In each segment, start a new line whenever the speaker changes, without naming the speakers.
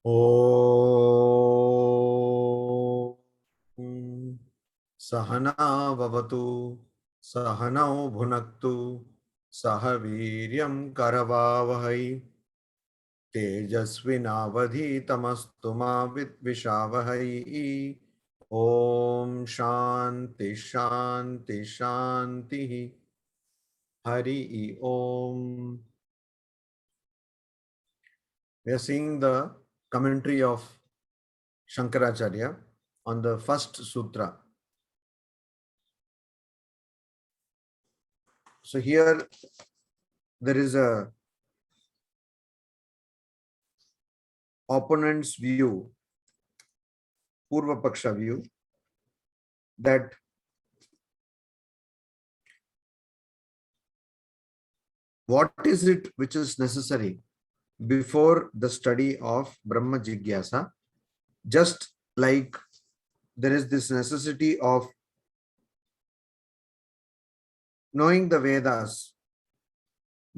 ॐ सहना भवतु सहनौ भुनक्तु सह वीर्यं करवावहै तेजस्विनावधीतमस्तु मा विद्विषावहै। ॐ शान्ति शान्ति शान्तिः। हरि ओम. We are seeing the commentary of Shankaracharya on the first sutra. So here there is a opponent's view, Purva Paksha view, that what is it which is necessary before the study of Brahma Jigyasa, just like there is this necessity of knowing the Vedas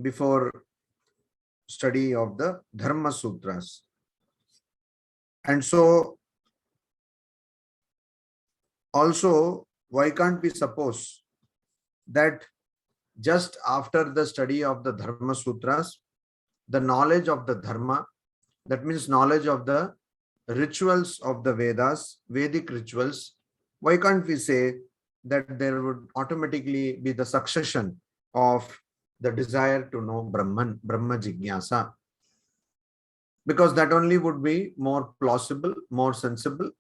before study of the Dharma Sutras. And so also, why can't we suppose that just after the study of the Dharma Sutras, the knowledge of the Dharma, that means knowledge of the rituals of the Vedas, Vedic rituals, why can't we say that there would automatically be the succession of the desire to know Brahman, Brahma Jigyasa? Because that only would be more plausible, more sensible,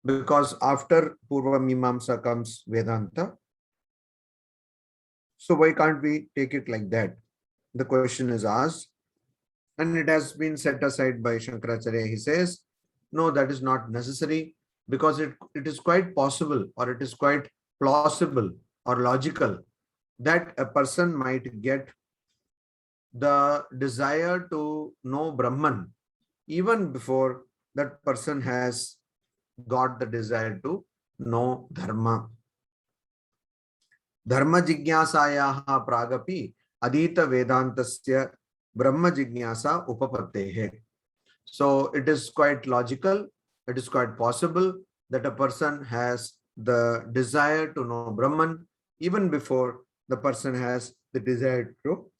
because after Purva Mimamsa comes Vedanta. So why can't we take it like that? The question is asked, and it has been set aside by Shankaracharya. He says, no, that is not necessary, because it is quite possible, or it is quite plausible or logical that a person might get the desire to know Brahman even before that person has got the desire to know Dharma. Dharma Jignasayaha pragapi adita Vedantasya Brahma Jignasa upapattehe. So it is quite logical, it is quite possible that a person has the desire to know Brahman even before the person has the desire to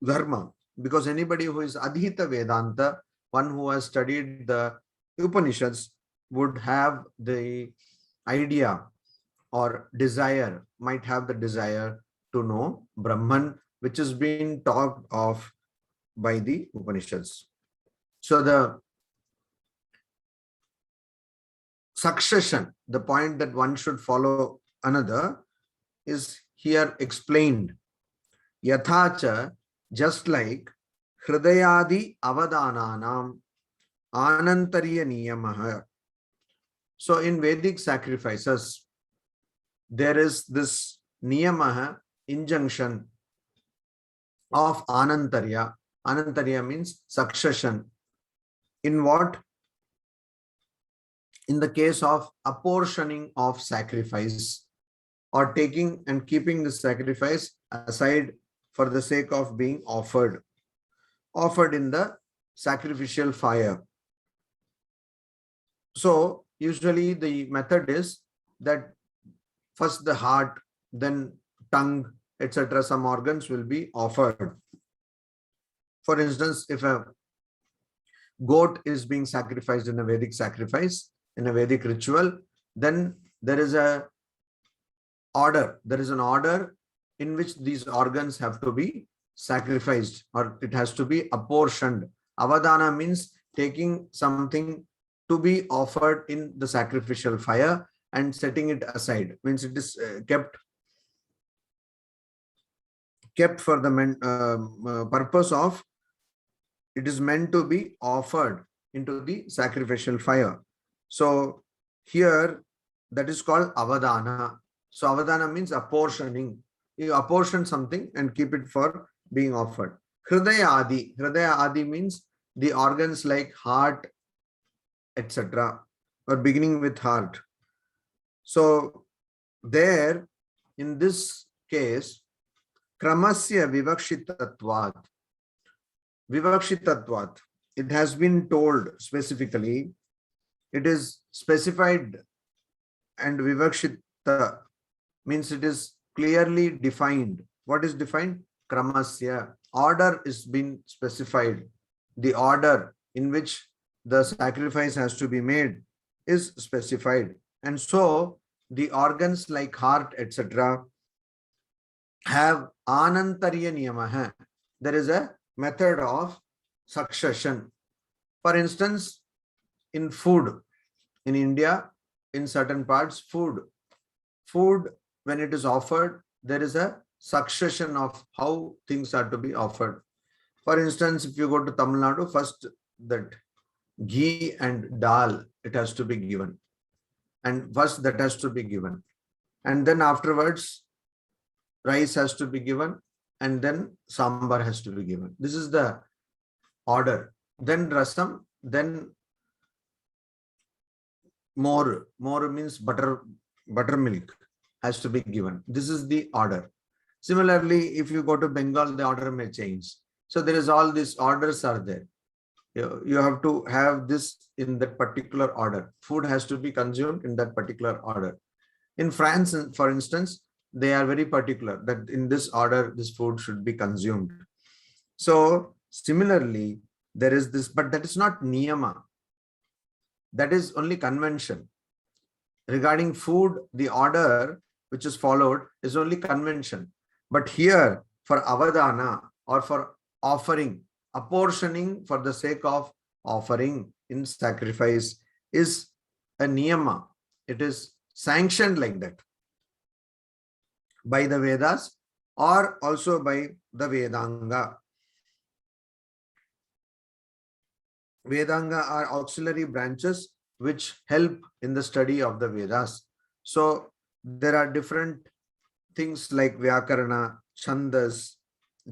Dharma. Because anybody who is Adhita Vedanta, one who has studied the Upanishads, would have the idea or desire, might have the desire to know Brahman, which is being talked of by the Upanishads. So the succession, the point that one should follow another, is here explained. Yathacha, just like Hridayadi Avadananam Anantarya Niyamaha. So in Vedic sacrifices, there is this Niyamaha, injunction of Anantarya. Anantarya means succession. In what? In the case of apportioning of sacrifice, or taking and keeping the sacrifice aside for the sake of being offered in the sacrificial fire. So usually the method is that first the heart, then tongue, etc. Some organs will be offered. For instance, if a goat is being sacrificed in a Vedic sacrifice, in a Vedic ritual, then there is an order in which these organs have to be sacrificed, or it has to be apportioned. Avadana means taking something to be offered in the sacrificial fire and setting it aside, means it is kept for the purpose of, it is meant to be offered into the sacrificial fire. So here that is called avadana. So avadana means apportioning. You apportion something and keep it for being offered. Hridaya adi. Hridaya adi means the organs like heart, etc., or beginning with heart. So there, in this case, kramasya vivakshitatvat. Vivakshitatvat. it has been told specifically, it is specified and vivakshita means it is clearly defined. What is defined? Kramasya. Order is being specified. The order in which the sacrifice has to be made is specified. And so the organs like heart, etc., have anantarya niyamaha. There is a method of succession. For instance, in food, in India, in certain parts, food, when it is offered, there is a succession of how things are to be offered. For instance, if you go to Tamil Nadu, first that ghee and dal, it has to be given. And first that has to be given. And then afterwards, rice has to be given. And then sambar has to be given. This is the order. Then rasam, then more means buttermilk has to be given. This is the order. Similarly, if you go to Bengal, the order may change. So there is all these orders are there. You have to have this in that particular order. Food has to be consumed in that particular order. In France, for instance, they are very particular that in this order, this food should be consumed. So similarly, there is this, but that is not niyama. That is only convention. Regarding food, the order which is followed is only convention. But here, for avadana or for offering, apportioning for the sake of offering in sacrifice is a niyama. It is sanctioned like that by the Vedas or also by the Vedanga. Vedanga are auxiliary branches which help in the study of the Vedas. So there are different things like Vyakarana, Chandas,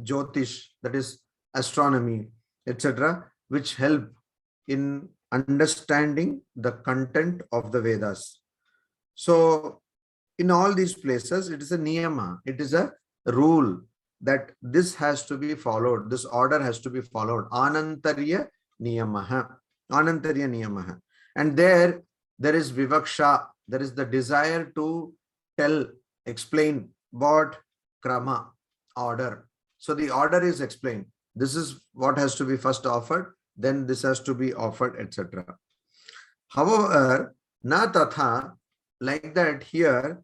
Jyotish, that is astronomy, etc., which help in understanding the content of the Vedas. So in all these places, it is a niyama, it is a rule that this has to be followed, this order has to be followed. Anantarya niyamaha, anantarya niyamaha. And there is vivaksha, there is the desire to tell, explain what krama, order. So the order is explained. This is what has to be first offered, then this has to be offered, etc. However, na tatha, like that here,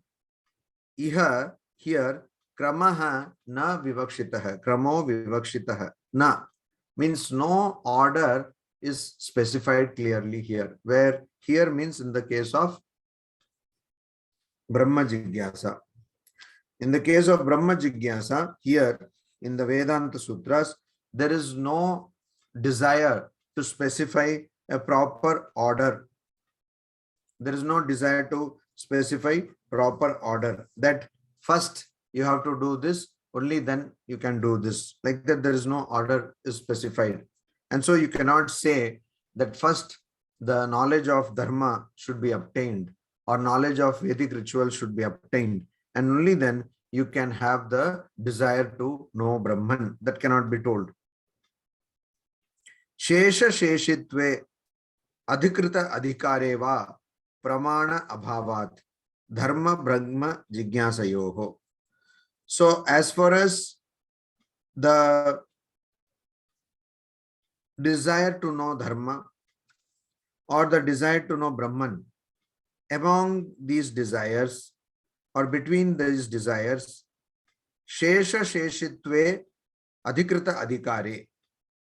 iha, here, kramaha na vivakshitaha, kramo vivakshitaha, na means no order is specified clearly here, where here means in the case of Brahma Jigyasa. In the case of Brahma Jigyasa, here in the Vedanta Sutras, there is no desire to specify a proper order. There is no desire to specify proper order. That first you have to do this, only then you can do this. Like that, there is no order is specified. And so you cannot say that first the knowledge of Dharma should be obtained or knowledge of Vedic ritual should be obtained. And only then you can have the desire to know Brahman. That cannot be told. Shesha Sheshitve Adhikrita Adhikareva Pramana Abhavat Dharma Brahma Jigyasayoho. So as far as the desire to know Dharma or the desire to know Brahman, among these desires or between these desires, Shesha Sheshitve Adhikrita Adhikare.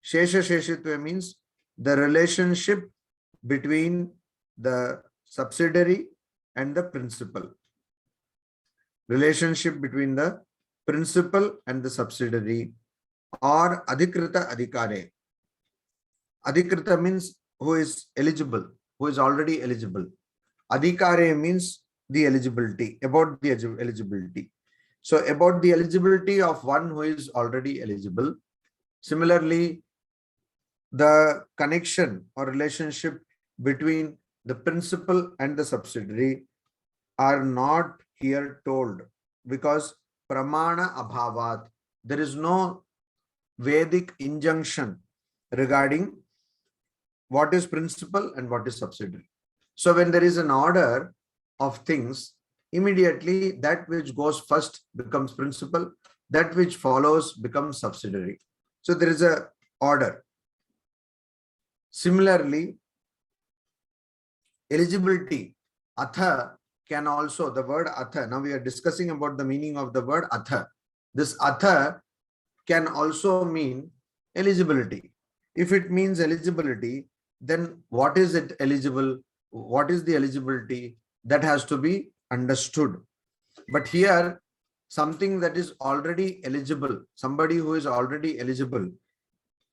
Shesha Sheshitve means the relationship between the subsidiary and the principal. Relationship between the principal and the subsidiary, or Adhikrita Adhikare. Adhikrita means who is eligible, who is already eligible. Adhikare means the eligibility, about the eligibility. So about the eligibility of one who is already eligible. Similarly, the connection or relationship between the principal and the subsidiary are not here told because pramana abhavat, there is no Vedic injunction regarding what is principal and what is subsidiary. So when there is an order of things, immediately that which goes first becomes principal, that which follows becomes subsidiary. So there is a order. Similarly, eligibility, atha, can also, the word atha, now we are discussing about the meaning of the word atha. This atha can also mean eligibility. If it means eligibility, then what is it eligible? What is the eligibility? That has to be understood. But here, something that is already eligible, somebody who is already eligible,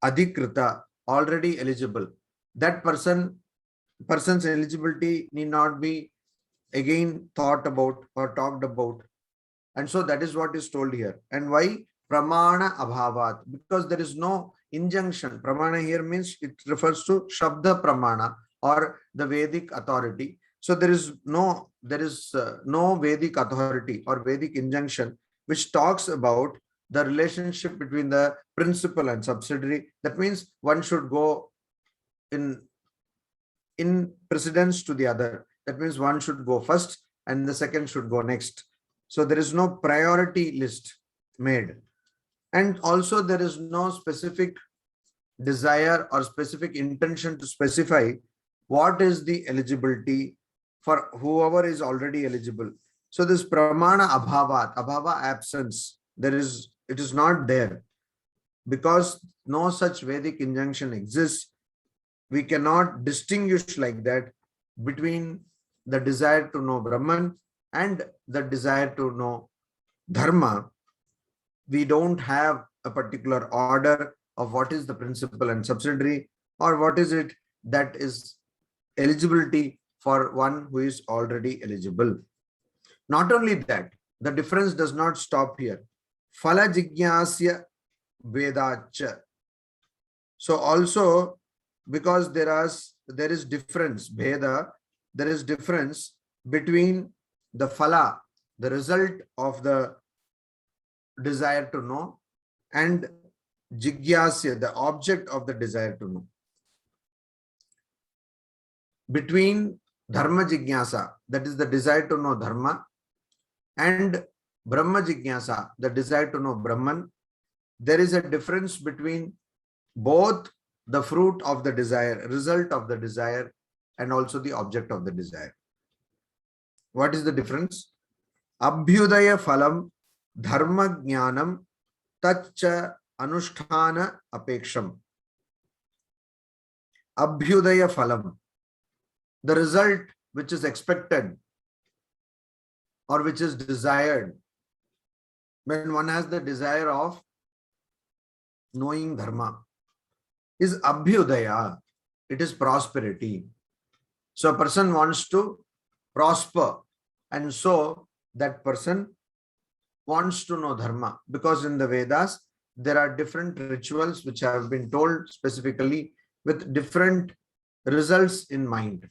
adhikrita, already eligible, that person's eligibility need not be again thought about or talked about. And so that is what is told here. And why? Pramana abhavat, because there is no injunction. Pramana here means it refers to Shabda Pramana or the Vedic authority. So there is no Vedic authority or Vedic injunction which talks about the relationship between the principal and subsidiary. That means one should go in precedence to the other. That means one should go first and the second should go next. So there is no priority list made. And also there is no specific desire or specific intention to specify what is the eligibility for whoever is already eligible. So this pramana abhavat, abhava, absence, it is not there. Because no such Vedic injunction exists, we cannot distinguish like that between the desire to know Brahman and the desire to know Dharma. We don't have a particular order of what is the principal and subsidiary, or what is it that is eligibility for one who is already eligible. Not only that, the difference does not stop here. Phala jigyasya vedacha. So also, because there is difference, Bheda, there is difference between the phala, the result of the desire to know, and jigyasya, the object of the desire to know. Between dharma jigyasa, that is the desire to know dharma, and brahma jigyasa, the desire to know Brahman, there is a difference between both the fruit of the desire, result of the desire, and also the object of the desire. What is the difference? Abhyudaya phalam dharma jnanam tacha anusthana apeksham. Abhyudaya phalam, the result which is expected or which is desired when one has the desire of knowing dharma, is abhyudaya. It is prosperity. So a person wants to prosper, and so that person wants to know dharma, because in the Vedas there are different rituals which have been told specifically with different results in mind.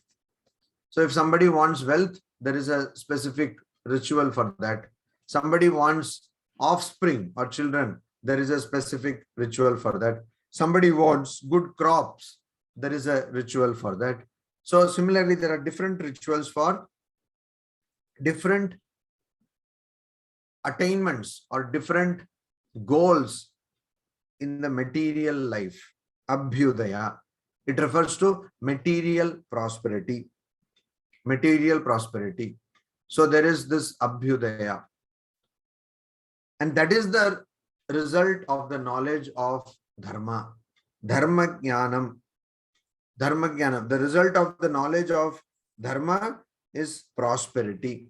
So if somebody wants wealth, there is a specific ritual for that. Somebody wants offspring or children, there is a specific ritual for that. Somebody wants good crops, there is a ritual for that. So similarly, there are different rituals for different attainments or different goals in the material life. Abhyudaya, it refers to material prosperity. Material prosperity. So there is this abhyudaya. And that is the result of the knowledge of dharma. Dharma jnanam. Dharma jnanam. The result of the knowledge of dharma is prosperity.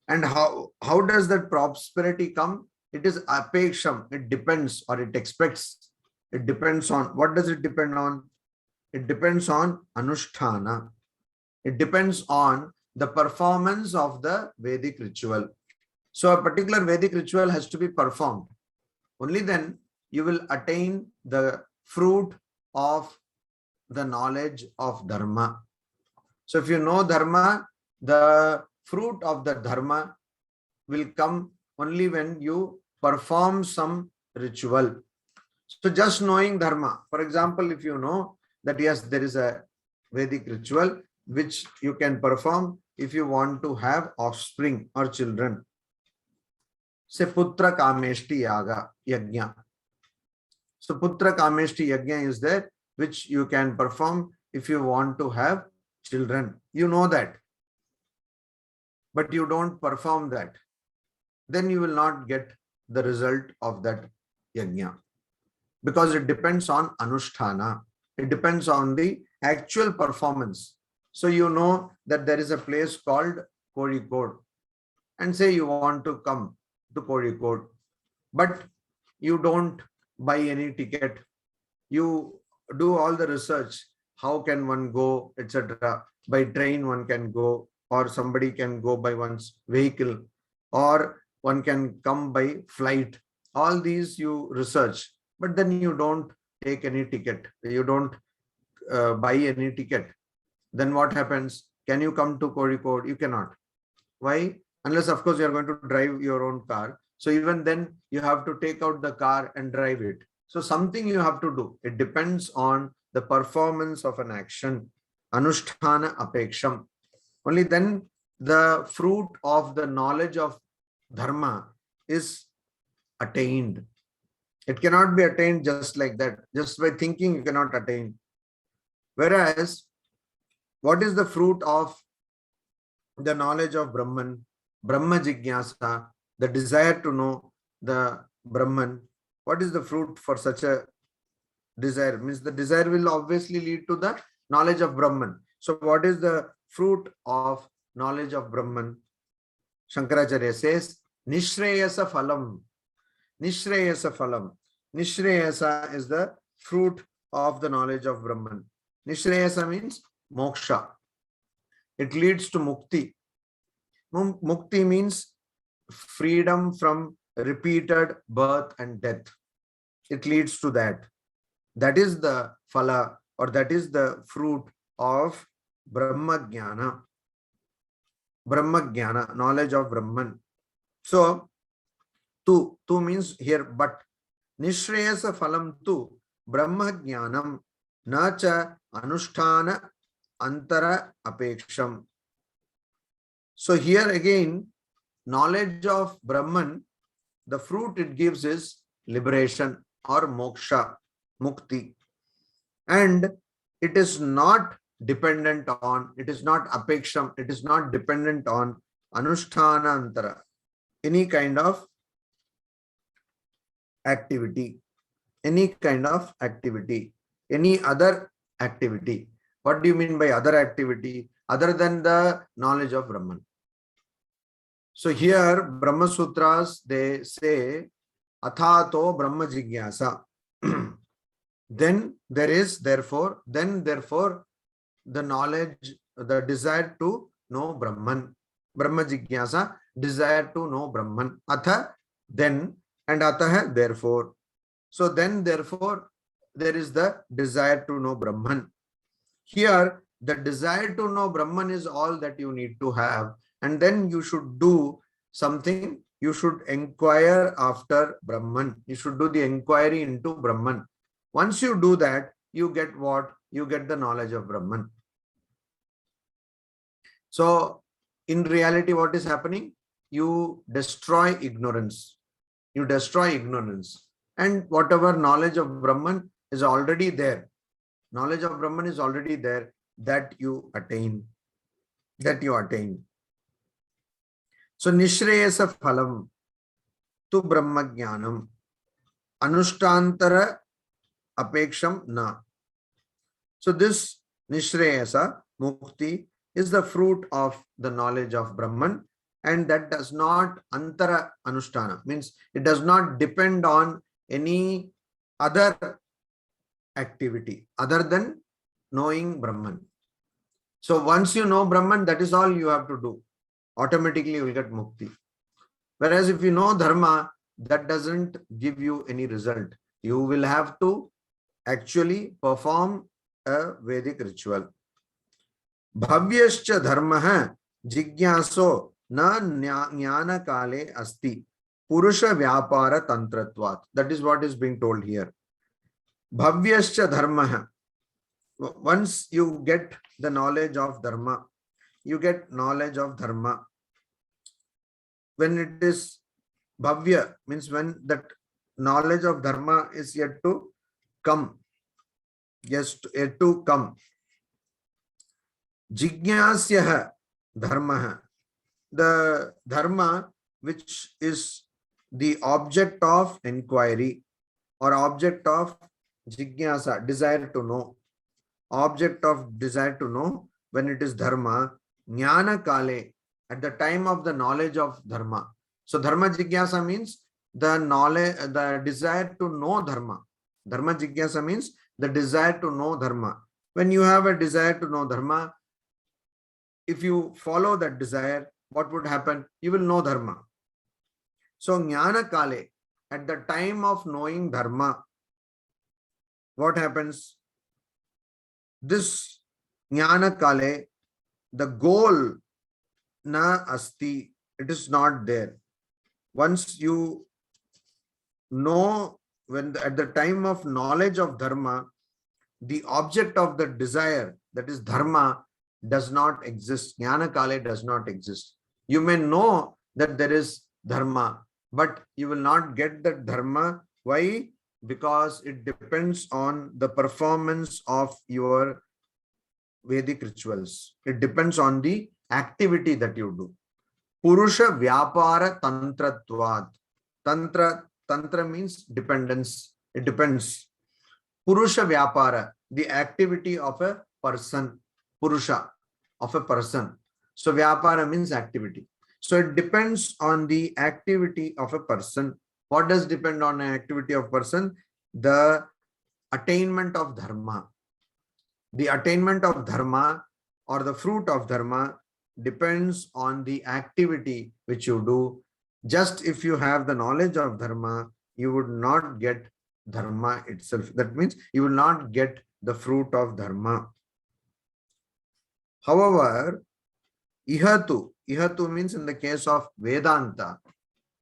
And how does that prosperity come? It is apeksham. It depends, or it expects. It depends on, what does it depend on? It depends on anusthana. It depends on the performance of the Vedic ritual. So a particular Vedic ritual has to be performed. Only then you will attain the fruit of the knowledge of dharma. So if you know dharma, the fruit of the dharma will come only when you perform some ritual. So just knowing dharma, for example, if you know that yes, there is a Vedic ritual which you can perform if you want to have offspring or children. Say Putra Kameshti Yaga Yajna. So Putra Kameshti Yajna is there, which you can perform if you want to have children. You know that, but you don't perform that. Then you will not get the result of that yajna, because it depends on Anusthana. It depends on the actual performance. So you know that there is a place called Kozhikode, and say you want to come to Kozhikode, but you don't buy any ticket. You do all the research. How can one go, etc. By train one can go, or somebody can go by one's vehicle, or one can come by flight. All these you research, but then you don't take any ticket. You don't buy any ticket. Then what happens? Can you come to Kozhikode? You cannot. Why? Unless, of course, you are going to drive your own car. So even then, you have to take out the car and drive it. So something you have to do. It depends on the performance of an action. Anusthana apeksham. Only then the fruit of the knowledge of dharma is attained. It cannot be attained just like that. Just by thinking, you cannot attain. Whereas, what is the fruit of the knowledge of Brahman? Brahma Jigyasa, the desire to know the Brahman. What is the fruit for such a desire? Means the desire will obviously lead to the knowledge of Brahman. So what is the fruit of knowledge of Brahman? Shankaracharya says, Nishreyasa phalam. Nishreyasa phalam. Nishreyasa is the fruit of the knowledge of Brahman. Nishreyasa means moksha. It leads to mukti. Mukti means freedom from repeated birth and death. It leads to that. That is the phala, or that is the fruit of Brahma Jnana. Brahma Jnana, knowledge of Brahman. So, tu means here, but. Nishreyasa phalam tu Brahma Jnanam nacha anusthana antara apeksham. So here again, knowledge of Brahman, the fruit it gives is liberation or moksha, mukti. And it is not dependent on, it is not apeksham, it is not dependent on anusthana antara, any kind of activity, any kind of activity, any other activity. What do you mean by other activity? Other than the knowledge of Brahman. So here, Brahma Sutras, they say, Athato Brahma Jigyasa. Then there is, therefore, the knowledge, the desire to know Brahman. Brahma Jigyasa, desire to know Brahman. Atha, then, and Atah, therefore. So then, therefore, there is the desire to know Brahman. Here, the desire to know Brahman is all that you need to have. And then you should do something. You should inquire after Brahman. You should do the inquiry into Brahman. Once you do that, you get what? You get the knowledge of Brahman. So, in reality, what is happening? You destroy ignorance. You destroy ignorance. And whatever knowledge of Brahman is already there. Knowledge of Brahman is already there, that you attain. That you attain. So, Nishreyasa phalam tu Brahma Jnanam Anushtantara apeksham na. So, this Nishreyasa, mukti, is the fruit of the knowledge of Brahman, and that does not antara anushtana, means it does not depend on any other activity other than knowing Brahman. So once you know Brahman, that is all you have to do. Automatically you will get mukti. Whereas if you know dharma, that doesn't give you any result. You will have to actually perform a Vedic ritual. Bhavyascha dharma jigyaso na jnana kale asti purusha vyapara tantratvat. That is what is being told here. Bhavyascha dharma. once you get the knowledge of dharma, you get knowledge of dharma. When it is bhavya, means when that knowledge of dharma is yet to come. Yes, yet to come. Jignasyah dharma. The dharma which is the object of inquiry or object of jignasa, desire to know. Object of desire to know, when it is dharma, jnana kale, at the time of the knowledge of dharma. So dharma jignasa means the knowledge, the desire to know dharma. Dharma jignasa means the desire to know dharma. When you have a desire to know dharma, if you follow that desire, what would happen? You will know dharma. So jnana kale, at the time of knowing dharma, what happens? This jnana kale, the goal na asti, it is not there. Once you know, at the time of knowledge of dharma, the object of the desire, that is dharma, does not exist. Jnana kale does not exist. You may know that there is dharma, but you will not get that dharma. Why? Because it depends on the performance of your Vedic rituals. It depends on the activity that you do. Purusha Vyapara Tantratvat. Tantra means dependence. It depends. Purusha Vyapara, the activity of a person. Purusha, of a person. So Vyapara means activity. So it depends on the activity of a person. What does depend on an activity of person? The attainment of dharma. The attainment of dharma or the fruit of dharma depends on the activity which you do. Just if you have the knowledge of dharma, you would not get dharma itself. That means you will not get the fruit of dharma. However, ihatu means in the case of Vedanta.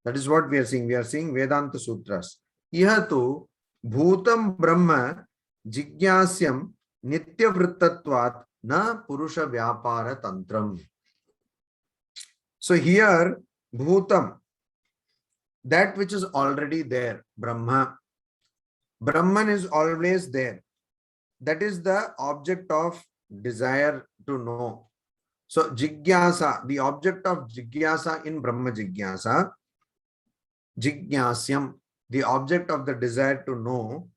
That is what we are seeing. We are seeing Vedanta Sutras. Ihatu bhutam brahma jignasyam nitya vrittatvat na purusha vyapara tantram. So here, bhutam, that which is already there, Brahma. Brahman is always there. That is the object of desire to know. So jigyasa, the object of jigyasa in Brahma jigyasa, jignasyam, the object of the desire to know,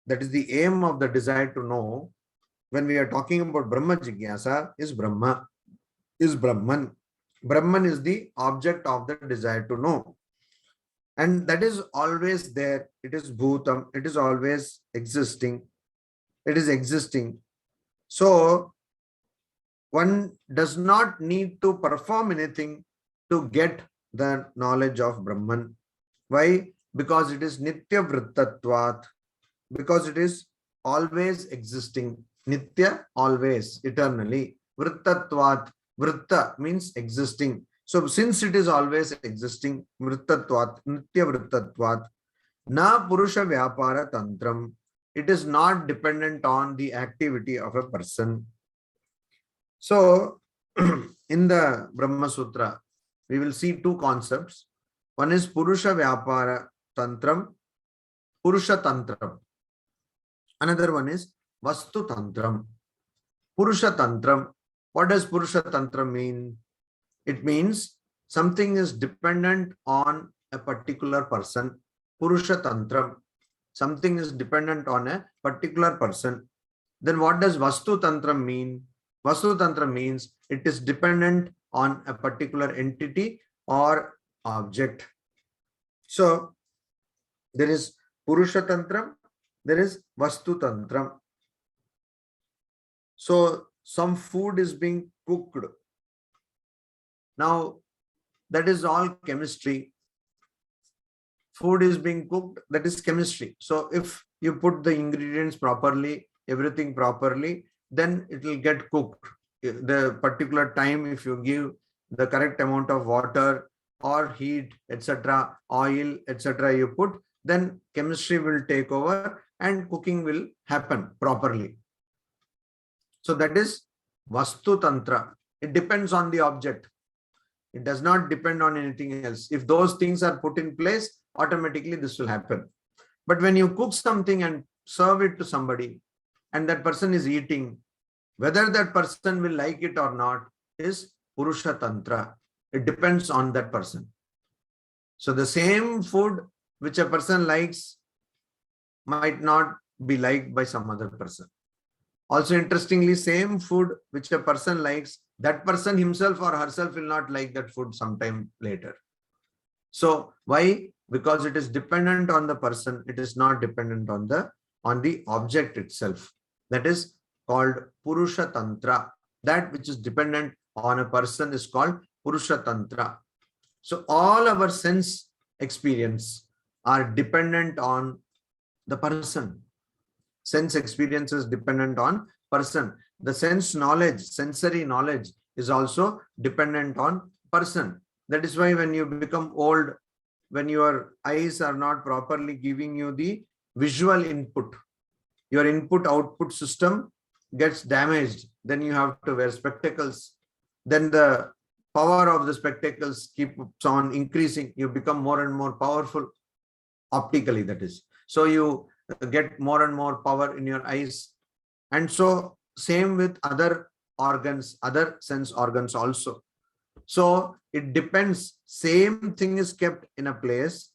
that is the aim of the desire to know. When we are talking about Brahma jigyasa, is Brahma, is Brahman. Brahman is the object of the desire to know. And that is always there. It is bhutam. It is always existing. It is existing. So one does not need to perform anything to get the knowledge of Brahman. Why? Because it is nitya vrittatvat. Because it is always existing. Nitya, always, eternally. Vrittatvat. Vritta means existing. So since it is always existing, vrittatvat, nitya vrittatvat, na purusha vyapara tantram, it is not dependent on the activity of a person. So in the Brahma Sutra, we will see two concepts. One is purusha vyapara tantram, purusha tantram. Another one is vastu tantram. Purusha tantram. What does purusha tantram mean? It means something is dependent on a particular person. Purusha tantram. Something is dependent on a particular person. Then what does vastu tantram mean? Vastu tantram means it is dependent on a particular entity or object. So there is purusha tantram, there is vastu tantram. So some food is being cooked. Now that is all chemistry. Food is being cooked, that is chemistry. So if you put the ingredients properly, everything properly, then it will get cooked. The particular time, if you give the correct amount of water or heat, etc., oil, etc., you put, then chemistry will take over and cooking will happen properly. So that is Vastu Tantra. It depends on the object. It does not depend on anything else. If those things are put in place, automatically this will happen. But when you cook something and serve it to somebody, and that person is eating, whether that person will like it or not is Purusha Tantra. It depends on that person. So the same food which a person likes might not be liked by some other person. Also, interestingly, same food which a person likes, that person himself or herself will not like that food sometime later. So why? Because it is dependent on the person. It is not dependent on the object itself. That is called Purusha Tantra. That which is dependent on a person is called Purusha Tantra. So all our sense experience are dependent on the person. Sense experience is dependent on person. The sense knowledge, sensory knowledge is also dependent on person. That is why when you become old, when your eyes are not properly giving you the visual input, your input-output system gets damaged, then you have to wear spectacles. Then the power of the spectacles keeps on increasing. You become more and more powerful optically, that is. So you get more and more power in your eyes. And so same with other organs, other sense organs also. So it depends. Same thing is kept in a place,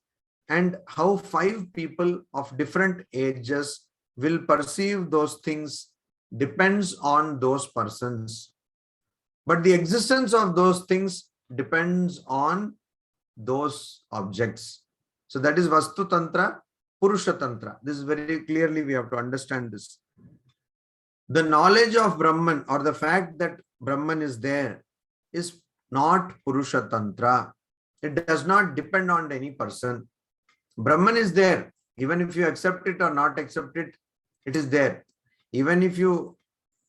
and how 5 people of different ages will perceive those things depends on those persons. But the existence of those things depends on those objects. So that is Vastu Tantra, Purusha Tantra. This is very clearly, we have to understand this. The knowledge of Brahman, or the fact that Brahman is there, is not Purusha Tantra. It does not depend on any person. Brahman is there. Even if you accept it or not accept it, it is there. Even if you,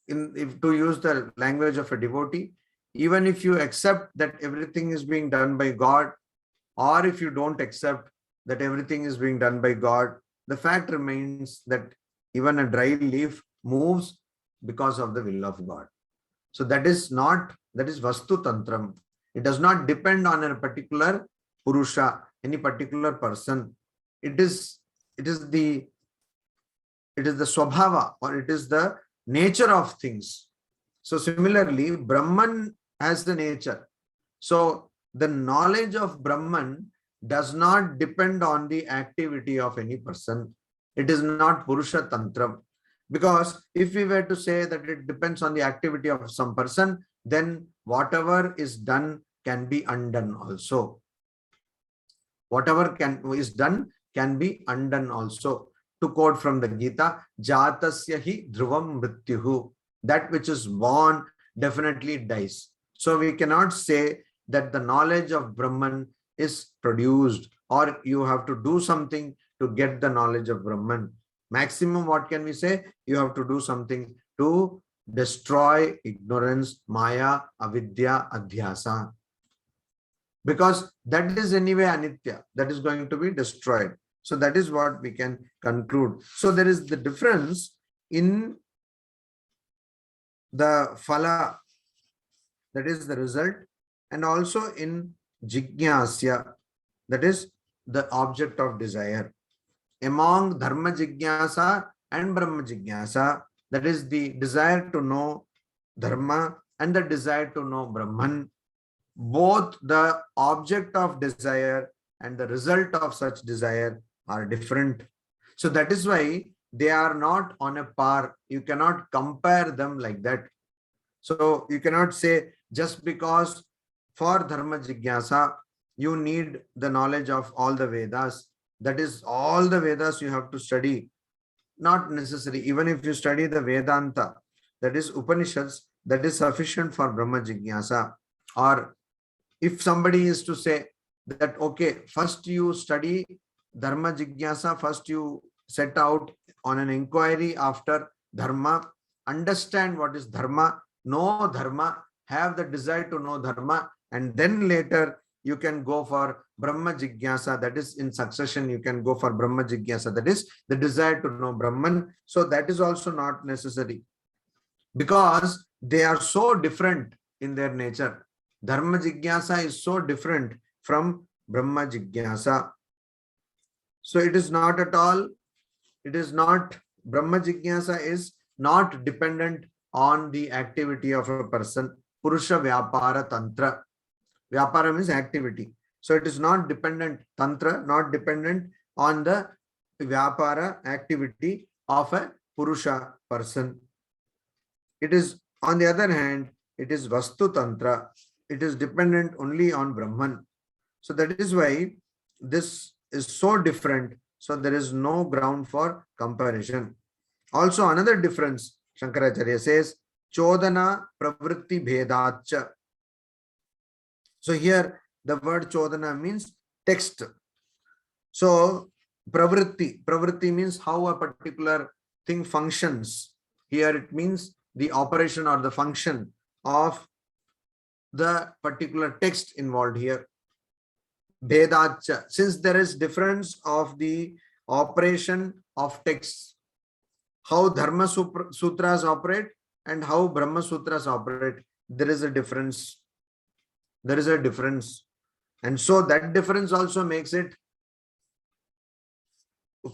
if to use the language of a devotee, even if you accept that everything is being done by God, or if you don't accept that everything is being done by God, the fact remains that even a dry leaf moves because of the will of God. So that is Vastu Tantram. It does not depend on a particular Purusha, any particular person. It is the Swabhava, or it is the nature of things. So similarly, Brahman has the nature. So the knowledge of Brahman does not depend on the activity of any person. It is not Purusha Tantram. Because if we were to say that it depends on the activity of some person, then whatever is done can be undone also. Whatever is done can be undone also. To quote from the Gita, Jatasya hi dhruvam mrityuhu. That which is born definitely dies. So we cannot say that the knowledge of Brahman is produced, or you have to do something to get the knowledge of Brahman. Maximum, what can we say? You have to do something to destroy ignorance, maya, avidya, adhyasa. Because that is anyway anitya, that is going to be destroyed. So that is what we can conclude. So there is the difference in the phala, that is the result, and also in jigyasya, that is the object of desire. Among dharma jigyasa and brahma jigyasa, that is the desire to know dharma and the desire to know Brahman, both the object of desire and the result of such desire are different. So that is why they are not on a par. You cannot compare them like that. So you cannot say just because for dharma jigyasa you need the knowledge of all the Vedas. That is, all the Vedas you have to study. Not necessary. Even if you study the Vedanta, that is Upanishads, that is sufficient for Brahma Jigyasa. Or if somebody is to say that, okay, first you study Dharma Jigyasa, first you set out on an inquiry after Dharma, understand what is Dharma, know Dharma, have the desire to know Dharma, and then later you can go for Brahma Jigyasa, that is in succession, you can go for Brahma Jigyasa, that is the desire to know Brahman. So that is also not necessary. because they are so different in their nature. Dharma Jigyasa is so different from Brahma Jigyasa. So it is not at all, it is not, Brahma Jigyasa is not dependent on the activity of a person. Purusha Vyapara Tantra. Vyapara means activity. So it is not dependent, Tantra, not dependent on the Vyapara activity of a Purusha person. It is, on the other hand, it is Vastu Tantra. It is dependent only on Brahman. So that is why this is so different. So there is no ground for comparison. Also, another difference, Shankaracharya says, Chodana Pravritti Bhedacha. So here the word Chodana means text. So Pravritti means how a particular thing functions. Here it means the operation or the function of the particular text involved here. Bhedacha, since there is difference of the operation of texts, how Dharma Sutras operate and how Brahma Sutras operate, there is a difference. There is a difference. And so that difference also makes it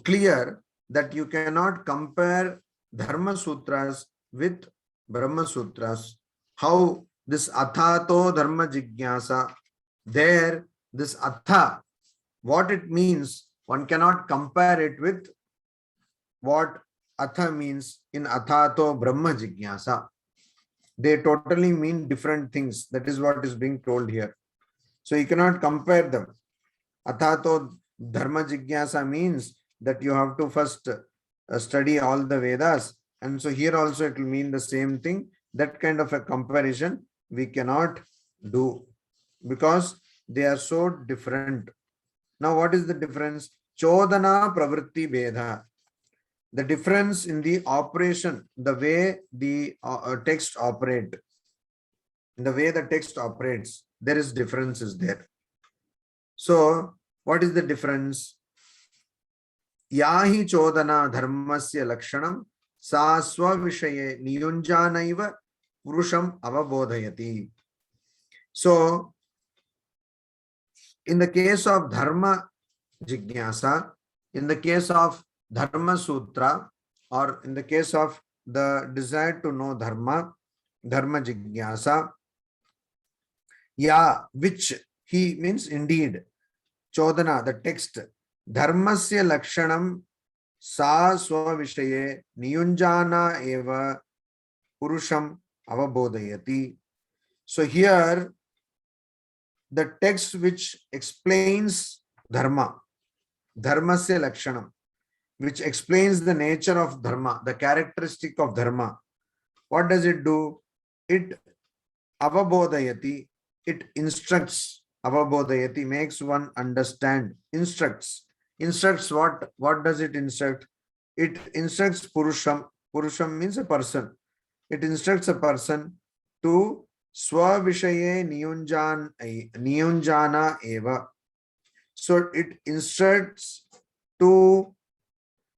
clear that you cannot compare Dharma Sutras with Brahma Sutras. How this Athato Dharma Jigyasa, there this Atha, what it means, one cannot compare it with what Atha means in Athato Brahma Jigyasa. They totally mean different things. That is what is being told here. So you cannot compare them. Athato Dharma Jigyasa means that you have to first study all the Vedas. And so here also it will mean the same thing. That kind of a comparison we cannot do because they are so different. Now what is the difference? Chodana Pravritti Bheda. The difference in the operation, the way the text operate, the way the text operates, there is differences there. So what is the difference? Yahi Chodana Dharmasya Lakshanam Sa Swavishaye Niyunjanaiva Purusham Avabodhayati. So in the case of Dharma Jigyasa, in the case of Dharma Sutra, or in the case of the desire to know Dharma, Dharma Jigyasa, ya, which he means indeed, Chodana, the text, Dharmasya Lakshanam Sa Swavishaye Niyunjana Eva Purusham Avabodhayati. So here, the text which explains Dharma, Dharmasya Lakshanam, which explains the nature of Dharma, the characteristic of Dharma. What does it do? It avabodhayati, it instructs, avabodhayati, makes one understand, instructs. Instructs what? What does it instruct? It instructs Purusham. Purusham means a person. It instructs a person to Swavishaye Niyunjana Eva. So it instructs to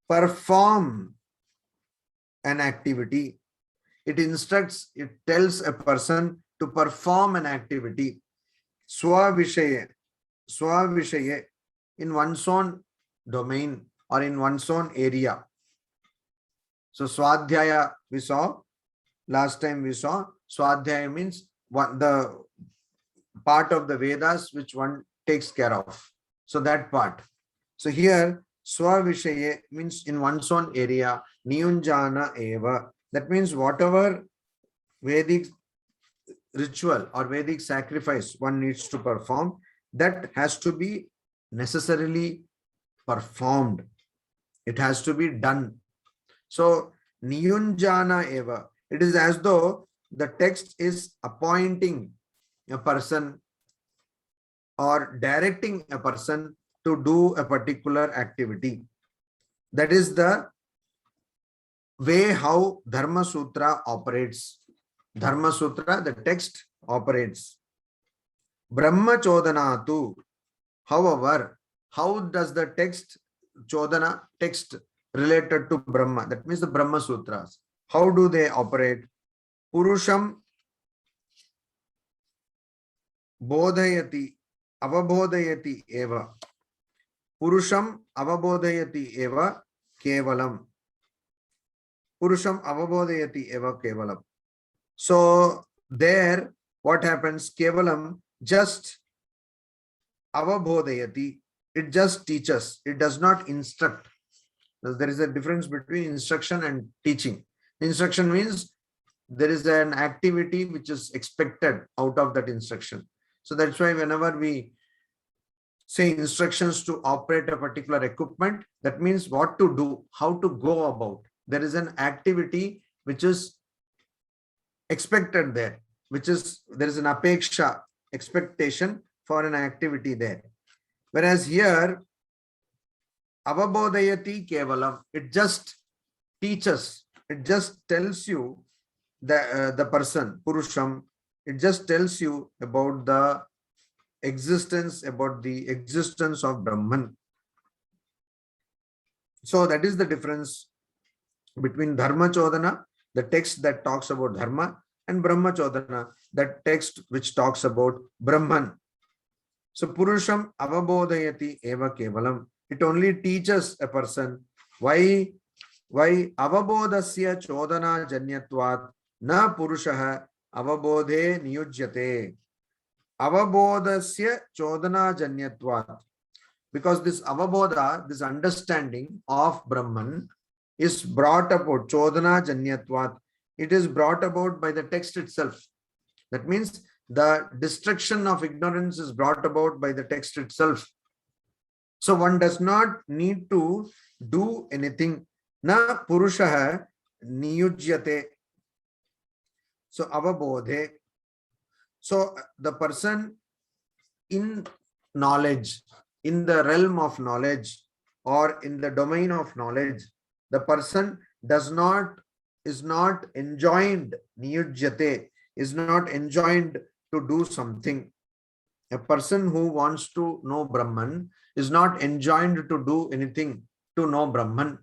perform an activity. It instructs, it tells a person to perform an activity. Swavishaye, Swavishaye, in one's own domain or in one's own area. So Swadhyaya we saw, last time we saw, Swadhyaya means the part of the Vedas which one takes care of. So that part. So here, Swavishaye means in one's own area, Niyunjana Eva. That means whatever Vedic ritual or Vedic sacrifice one needs to perform, that has to be necessarily performed. It has to be done. So, Niyunjana Eva. It is as though the text is appointing a person or directing a person to do a particular activity. That is the way how Dharma Sutra operates. Dharma Sutra, the text operates. Brahma Chodanatu, however, how does the text, Chodana, text related to Brahma, that means the Brahma Sutras, how do they operate? Purusham bodhayati avabodhayati eva. Purusham avabodhayati eva kevalam. Purusham avabodhayati eva kevalam. So there what happens? Kevalam just avabodhayati. It just teaches. It does not instruct. There is a difference between instruction and teaching. Instruction means there is an activity which is expected out of that instruction. So that's why whenever we say instructions to operate a particular equipment, that means what to do, how to go about. There is an activity which is expected there, there is an apeksha, expectation for an activity there. Whereas here, avabodhayati kevalam, it just teaches, it just tells you the person, Purusham, it just tells you about the existence of Brahman. So that is the difference between Dharma Chodana, the text that talks about Dharma, and Brahma Chodana, that text which talks about Brahman. So Purusham avabodhayati eva kevalam. It only teaches a person why avabodhasya chodana janyatvat na purushaha avabodhe niyujyate. Avabodhasya chodana janyatvat. Because this avabodha, this understanding of Brahman is brought about, chodana janyatvat. It is brought about by the text itself. That means the destruction of ignorance is brought about by the text itself. So one does not need to do anything. Na purushaha niyujyate. So avabodhe. So the person in knowledge, in the realm of knowledge or in the domain of knowledge, the person is not enjoined, niyujyate, is not enjoined to do something. A person who wants to know Brahman is not enjoined to do anything to know Brahman.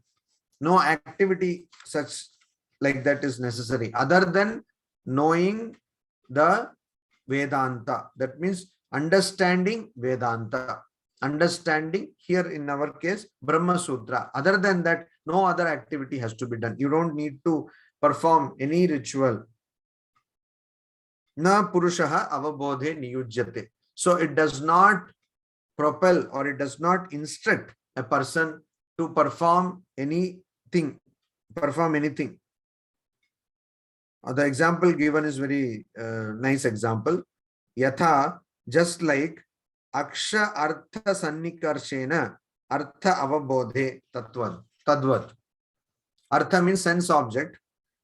No activity such like that is necessary other than knowing the Vedanta. That means understanding Vedanta. Understanding here in our case, Brahma Sutra. Other than that, no other activity has to be done. You don't need to perform any ritual. Na purushaha avabodhe niyujyate. So it does not propel or it does not instruct a person to perform anything. The example given is very nice example. Yatha, just like aksha artha sannikarshena artha avabodhe tadvat. Artha means sense object.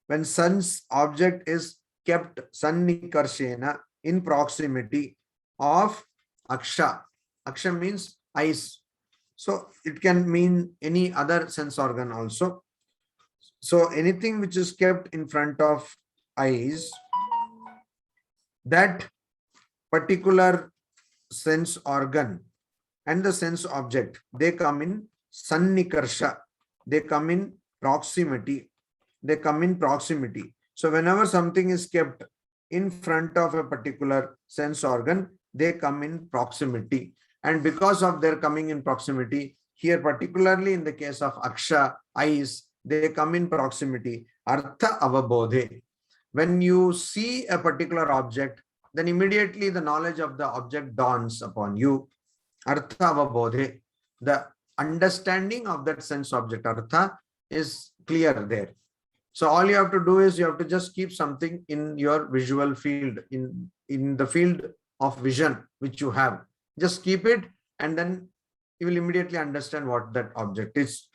When sense object is kept sannikarshena, in proximity of aksha. Aksha means eyes. So it can mean any other sense organ also. So anything which is kept in front of eyes, that particular sense organ and the sense object, they come in sannikarsha. They come in proximity. So whenever something is kept in front of a particular sense organ, they come in proximity. And because of their coming in proximity, here particularly in the case of aksha, eyes, they come in proximity. Artha avabodhe. When you see a particular object, then immediately the knowledge of the object dawns upon you. Artha avabodhe. The understanding of that sense object, artha, is clear there. So all you have to do is you have to just keep something in your visual field, in the field of vision which you have. Just keep it and then you will immediately understand what that object is.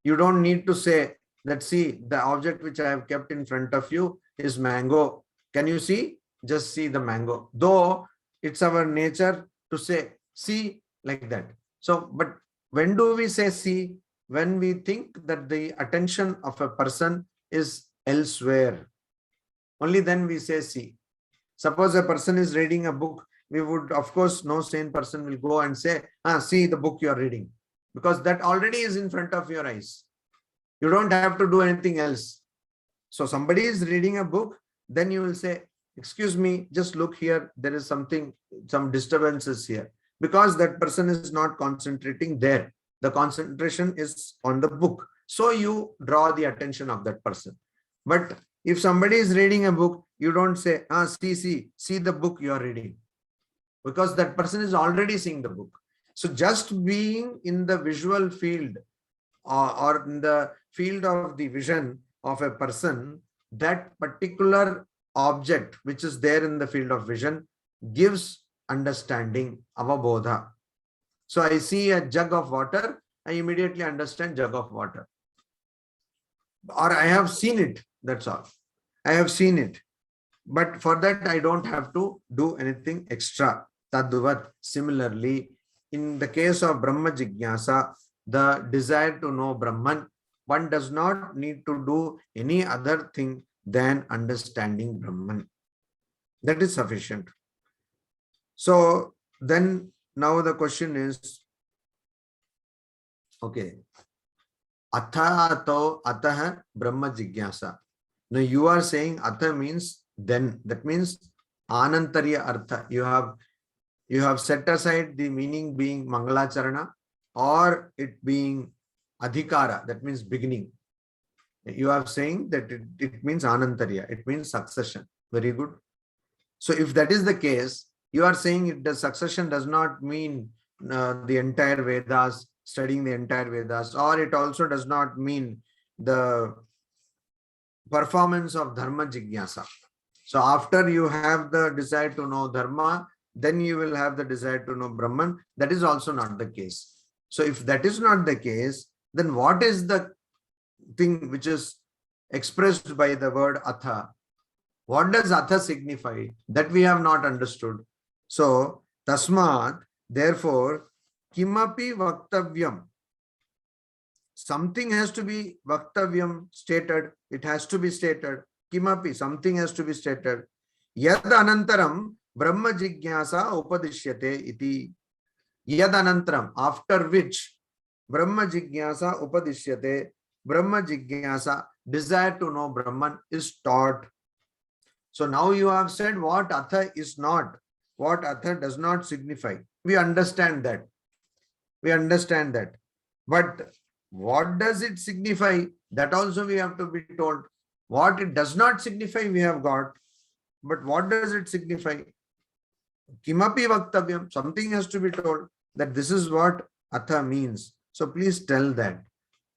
You don't need to say that, see, the object which I have kept in front of you is mango. Can you see? Just see the mango. Though it's our nature to say, see, like that. So, but when do we say see? When we think that the attention of a person is elsewhere. Only then we say see. Suppose a person is reading a book, we would, of course, no sane person will go and say, see the book you are reading. Because that already is in front of your eyes. You don't have to do anything else. So somebody is reading a book, then you will say, excuse me, just look here. There is something, some disturbances here, because that person is not concentrating there. The concentration is on the book. So you draw the attention of that person. But if somebody is reading a book, you don't say, see the book you are reading, because that person is already seeing the book. So just being in the visual field or in the field of the vision of a person, that particular object which is there in the field of vision gives understanding, avabodha. So I see a jug of water, I immediately understand jug of water. Or I have seen it, that's all. I have seen it. But for that, I don't have to do anything extra. Tadvat. Similarly, in the case of Brahma Jigyasa, the desire to know Brahman, one does not need to do any other thing than understanding Brahman. That is sufficient. So then now the question is, okay, atha ataha Brahma Jigyasa. Now you are saying atha means then, that means anantarya artha. You have set aside the meaning being Mangalacharana or it being adhikara, that means beginning. You are saying that it means anantarya, it means succession. Very good. So if that is the case, you are saying the succession does not mean the entire Vedas, studying the entire Vedas, or it also does not mean the performance of Dharma Jigyasa. So after you have the desire to know Dharma, then you will have the desire to know Brahman. That is also not the case. So if that is not the case, then what is the thing which is expressed by the word atha? What does atha signify? That we have not understood. So tasmat, therefore, kimapi vaktavyam. Something has to be vaktavyam, stated. It has to be stated. Kimapi, something has to be stated. Yad anantaram Brahma Jigyasa upadishyate iti. Yad anantaram, after which Brahma Jigyasa upadishyate, Brahma Jigyasa, desire to know Brahman, is taught. So now you have said what atha is not, what atha does not signify. We understand that. We understand that. But what does it signify? That also we have to be told. What it does not signify, we have got. But what does it signify? Kimapi vaktavyam, something has to be told that this is what atha means. So please tell that.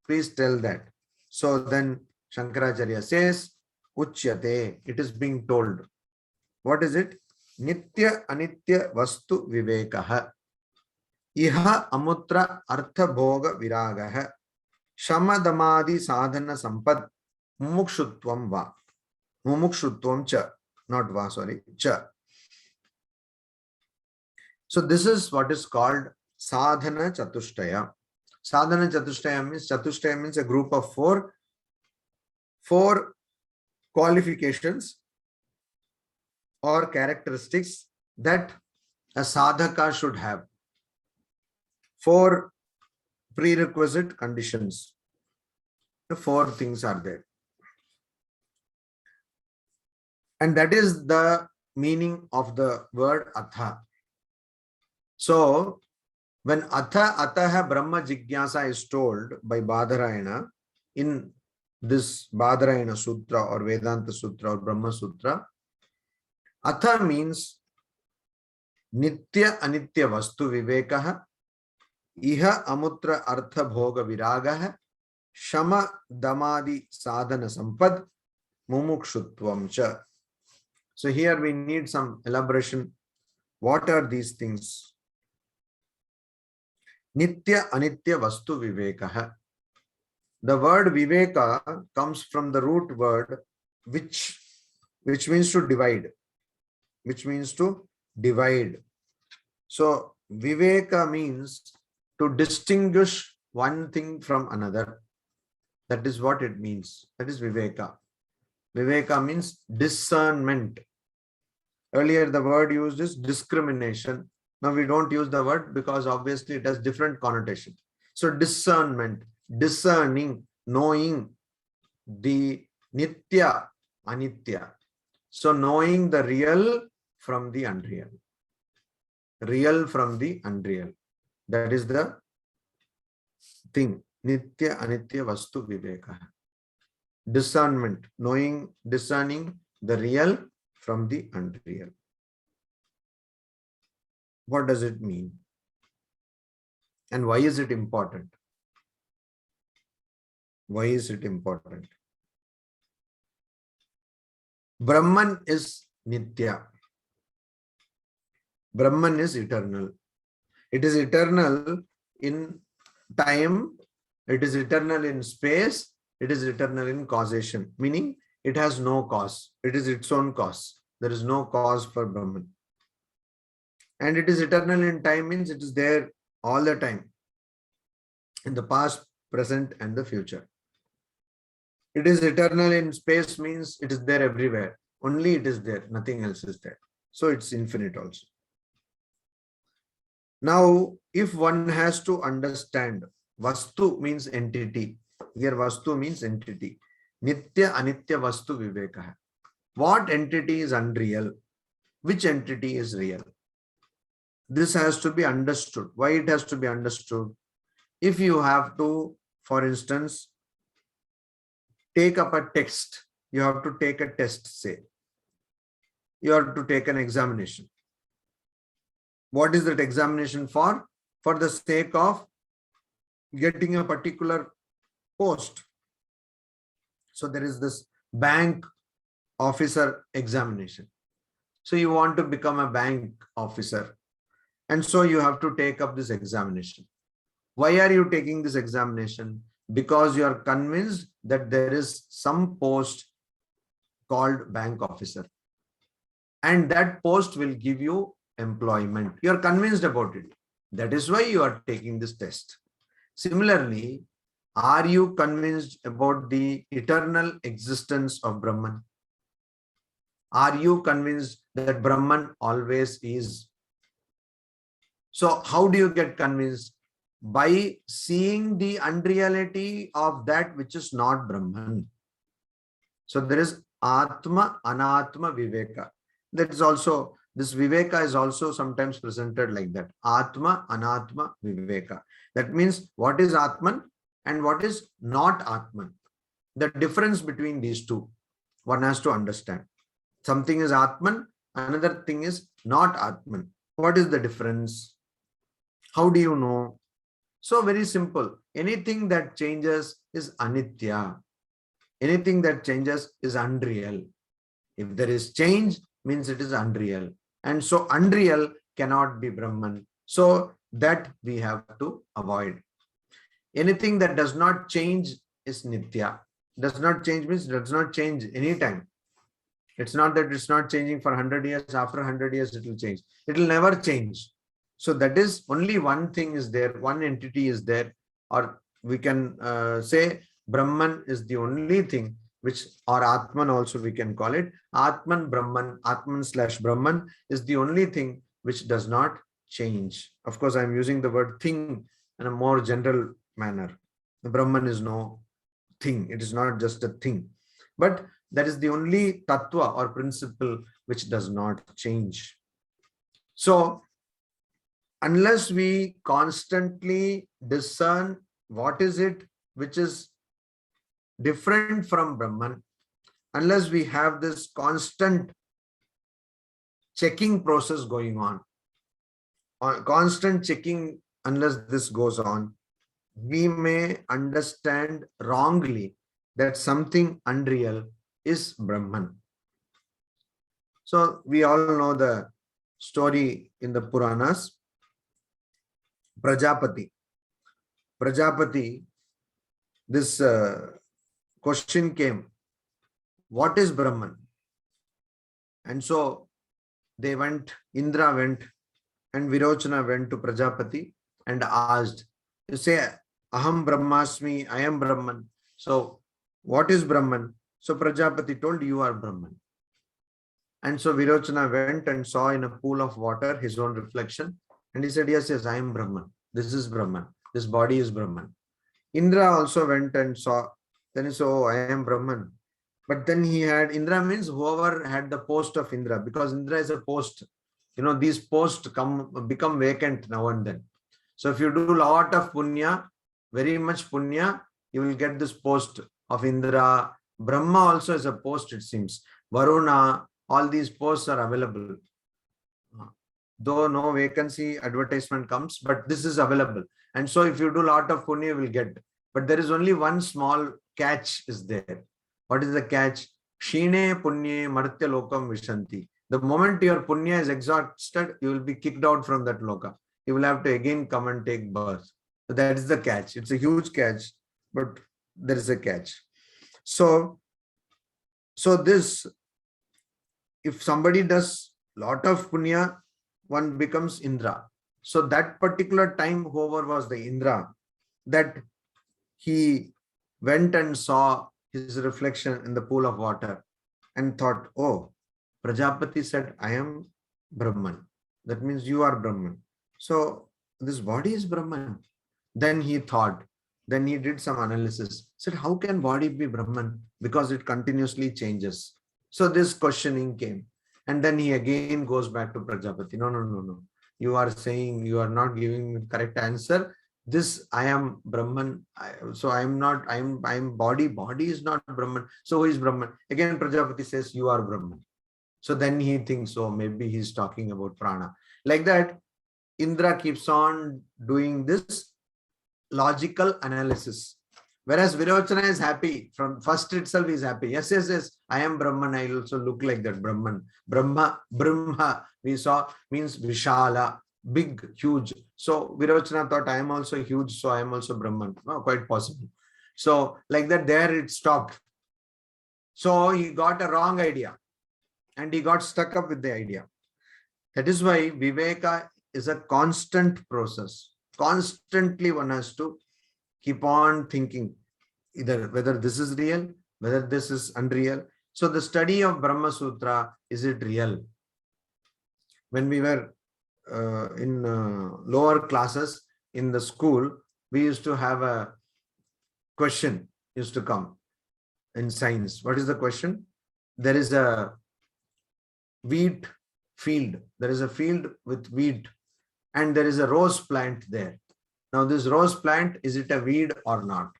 Please tell that. So then Shankaracharya says, Uchyate, it is being told. What is it? Nitya anitya vastu vivekaha. Iha amutra artha bhoga viragaha. Shamadamadi sadhana sampad mumukshutvam va. Mumukshutvam cha. Not va, sorry. Cha. So this is what is called sadhana chatushtaya. Sadhana chatushtaya means a group of four qualifications or characteristics that a sadhaka should have. 4 prerequisite conditions. The 4 things are there. And that is the meaning of the word atha. So when ataha Brahma Jigyasa is told by Badarayana in this Badarayana Sutra or Vedanta Sutra or Brahma Sutra, atha means nitya anitya vastu vivekaha, iha amutra artha bhoga viragaha, shama damadi sadhana sampad, mumukshutvam cha. So here we need some elaboration. What are these things? Nitya anitya vastu vivekaha. The word viveka comes from the root word which means to divide. Which means to divide. So viveka means to distinguish one thing from another. That is what it means. That is viveka. Viveka means discernment. Earlier the word used is discrimination. Now we don't use the word because obviously it has different connotation. So discernment, discerning, knowing the nitya, anitya. So knowing the real from the unreal. Real from the unreal. That is the thing. Nitya Anitya Vastu Viveka. Discernment. Discerning the real from the unreal. What does it mean? And why is it important? Why is it important? Brahman is Nitya. Brahman is eternal. It is eternal in time. It is eternal in space. It is eternal in causation. Meaning it has no cause. It is its own cause. There is no cause for Brahman. And it is eternal in time means it is there all the time. In the past, present, and the future. It is eternal in space means it is there everywhere. Only it is there. Nothing else is there. So it's infinite also. Now, if one has to understand, Vastu means entity. Here Vastu means entity. Nitya Anitya Vastu Viveka. What entity is unreal? Which entity is real? This has to be understood. Why it has to be understood? If you have to, for instance, take up a text, you have to take a test, say. You have to take an examination. What is that examination for? For the sake of getting a particular post. So there is this bank officer examination. So you want to become a bank officer. And so you have to take up this examination. Why are you taking this examination? Because you are convinced that there is some post called bank officer. And that post will give you employment. You are convinced about it. That is why you are taking this test. Similarly, are you convinced about the eternal existence of Brahman? Are you convinced that Brahman always is? So how do you get convinced? By seeing the unreality of that which is not Brahman. So there is Atma, Anatma, Viveka. That is also, this Viveka is also sometimes presented like that. Atma, Anatma, Viveka. That means what is Atman and what is not Atman. The difference between these two, one has to understand. Something is Atman, another thing is not Atman. What is the difference? How do you know? So very simple. Anything that changes is Anitya. Anything that changes is unreal. If there is change, means it is unreal. And so unreal cannot be Brahman. So that we have to avoid. Anything that does not change is Nitya. Does not change means does not change anytime. It's not that it's not changing for 100 years. After 100 years, it will change. It will never change. So that is only one thing is there. One entity is there. Or we can say Brahman is the only thing which, or Atman also we can call it. Atman Brahman, Atman / Brahman is the only thing which does not change. Of course, I'm using the word thing in a more general manner. The Brahman is no thing. It is not just a thing. But that is the only tattva or principle which does not change. So unless we constantly discern what is it which is different from Brahman, unless we have this constant checking process going on, constant checking, unless this goes on, we may understand wrongly that something unreal is Brahman. So we all know the story in the Puranas. Prajapati. This question came, what is Brahman? And so they went, Indra went, and Virochana went to Prajapati and asked, you say, Aham Brahmasmi, I am Brahman. So what is Brahman? So Prajapati told, you are Brahman. And so Virochana went and saw in a pool of water his own reflection. And he said, yes, I am Brahman. This is Brahman. This body is Brahman. Indra also went and saw. Then he said, oh, I am Brahman. But then he had Indra means whoever had the post of Indra, because Indra is a post. These posts become vacant now and then. So if you do a lot of punya, very much punya, you will get this post of Indra. Brahma also is a post, it seems. Varuna, all these posts are available. Though no vacancy advertisement comes, but this is available. And so if you do a lot of punya, you will get. But there is only one small catch is there. What is the catch? Shine punye martya lokam vishanti. The moment your punya is exhausted, you will be kicked out from that loka. You will have to again come and take birth. So that is the catch. It's a huge catch, but there is a catch. So this, if somebody does lot of punya, one becomes Indra. So that particular time, whoever was the Indra, that he went and saw his reflection in the pool of water and thought, oh, Prajapati said, I am Brahman. That means you are Brahman. So this body is Brahman. Then he thought, then he did some analysis, said, how can body be Brahman? Because it continuously changes. So this questioning came. And then he again goes back to Prajapati. No. You are saying, you are not giving me the correct answer. This, I am Brahman. So I am not, I am body. Body is not Brahman. So who is Brahman? Again, Prajapati says, you are Brahman. So then he thinks, oh, maybe he's talking about prana. Like that, Indra keeps on doing this logical analysis. Whereas Virochana is happy. From first itself, he is happy. Yes. I am Brahman. I also look like that Brahman. Brahma, we saw, means Vishala, big, huge. So Virochana thought, I am also huge. So I am also Brahman. Oh, quite possible. So like that, there it stopped. So he got a wrong idea. And he got stuck up with the idea. That is why Viveka is a constant process. Constantly one has to keep on thinking either whether this is real, whether this is unreal. So the study of Brahma Sutra, is it real? When we were in lower classes in the school, we used to have a question used to come in science. What is the question? There is a wheat field. There is a field with wheat and there is a rose plant there. Now this rose plant, is it a weed or not?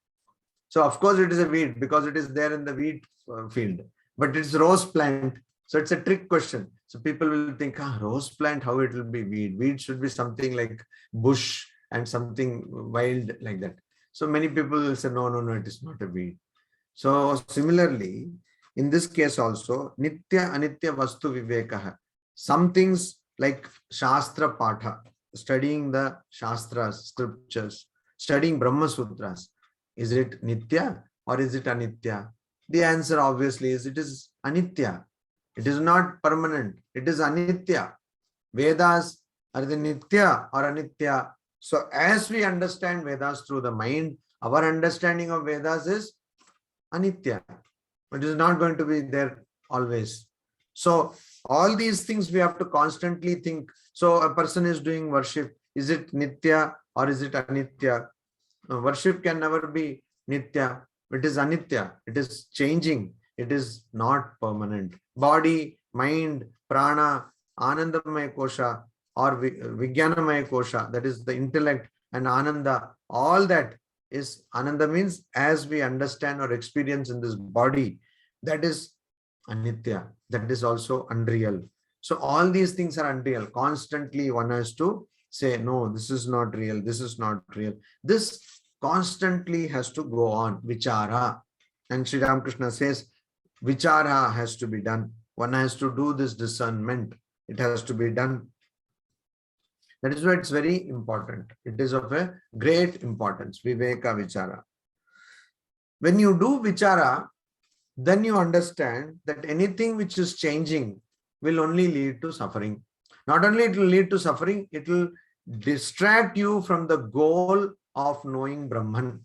So of course it is a weed because it is there in the wheat field, but it's rose plant. So it's a trick question. So people will think, rose plant, how it will be weed? Weed should be something like bush and something wild like that. So many people will say, no, it is not a weed. So similarly, in this case also, Nitya Anitya Vastu Vivekaha. Some things like Shastra Patha, studying the Shastras, scriptures, studying Brahma Sutras. Is it Nitya or is it Anitya? The answer obviously is it is Anitya. It is not permanent. It is Anitya. Vedas are the Nitya or Anitya. So as we understand Vedas through the mind, our understanding of Vedas is Anitya. It is not going to be there always. So all these things we have to constantly think. So a person is doing worship. Is it Nitya or is it Anitya? Worship can never be Nitya. It is Anitya. It is changing. It is not permanent. Body, mind, prana, Anandamaya Kosha or Vijnanamaya Kosha, that is the intellect, and Ananda, all that is Ananda means as we understand or experience in this body, that is Anitya. That is also unreal. So all these things are unreal. Constantly one has to say, no, this is not real. This is not real. This constantly has to go on. Vichara. And Sri Ramakrishna says, Vichara has to be done. One has to do this discernment. It has to be done. That is why it's very important. It is of a great importance. Viveka Vichara. When you do Vichara, then you understand that anything which is changing will only lead to suffering. Not only it will lead to suffering, it will distract you from the goal of knowing Brahman.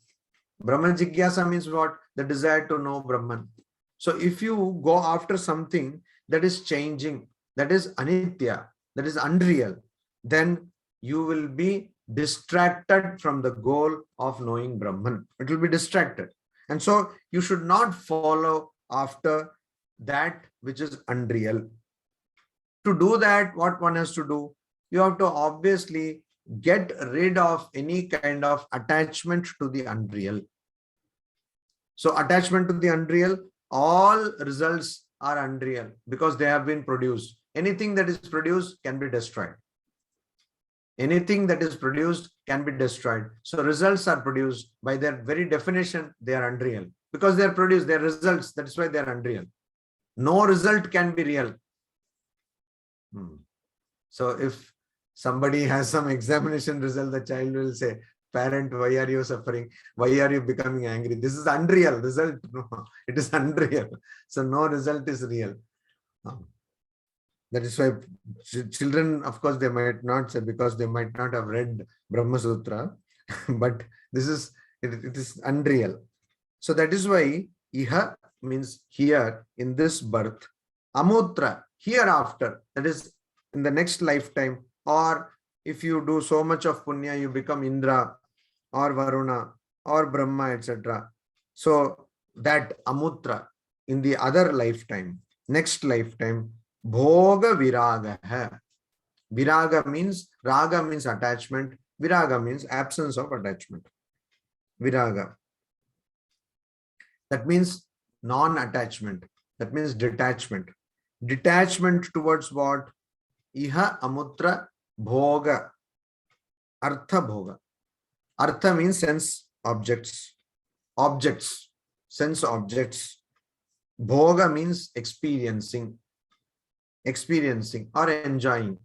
Brahman Jigyasa means what? The desire to know Brahman. So if you go after something that is changing, that is Anitya, that is unreal, then you will be distracted from the goal of knowing Brahman. It will be distracted. And so you should not follow after that which is unreal. To do that, what one has to do? You have to obviously get rid of any kind of attachment to the unreal. So attachment to the unreal, all results are unreal because they have been produced. Anything that is produced can be destroyed. Anything that is produced can be destroyed. So results are produced. By their very definition, they are unreal. Because they are produced, they are results. That is why they are unreal. No result can be real. So if somebody has some examination result, the child will say, parent, why are you suffering? Why are you becoming angry? This is unreal result. No, it is unreal. So no result is real. That is why children, of course, they might not say, because they might not have read Brahma Sutra, but this is, it is unreal. So that is why Iha means here in this birth, Amutra, hereafter, that is in the next lifetime, or if you do so much of punya, you become Indra or Varuna or Brahma, etc. So that Amutra in the other lifetime, next lifetime, Bhoga Viraga. Viraga means, Raga means attachment, Viraga means absence of attachment. Viraga. That means non-attachment. That means detachment. Detachment towards what? Iha Amutra Bhoga. Artha Bhoga. Artha means sense objects. Objects. Sense objects. Bhoga means experiencing. Experiencing or enjoying.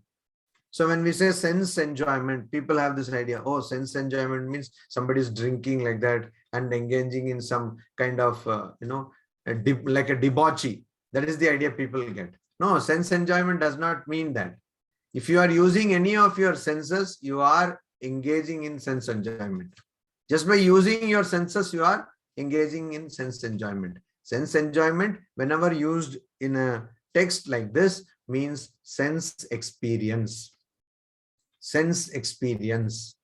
So when we say sense enjoyment, people have this idea, oh, sense enjoyment means somebody is drinking like that and engaging in some kind of, like a debauchery. That is the idea people get. No, sense enjoyment does not mean that. If you are using any of your senses, you are engaging in sense enjoyment. Just by using your senses, you are engaging in sense enjoyment. Sense enjoyment, whenever used in a text like this, means sense experience. Sense experience.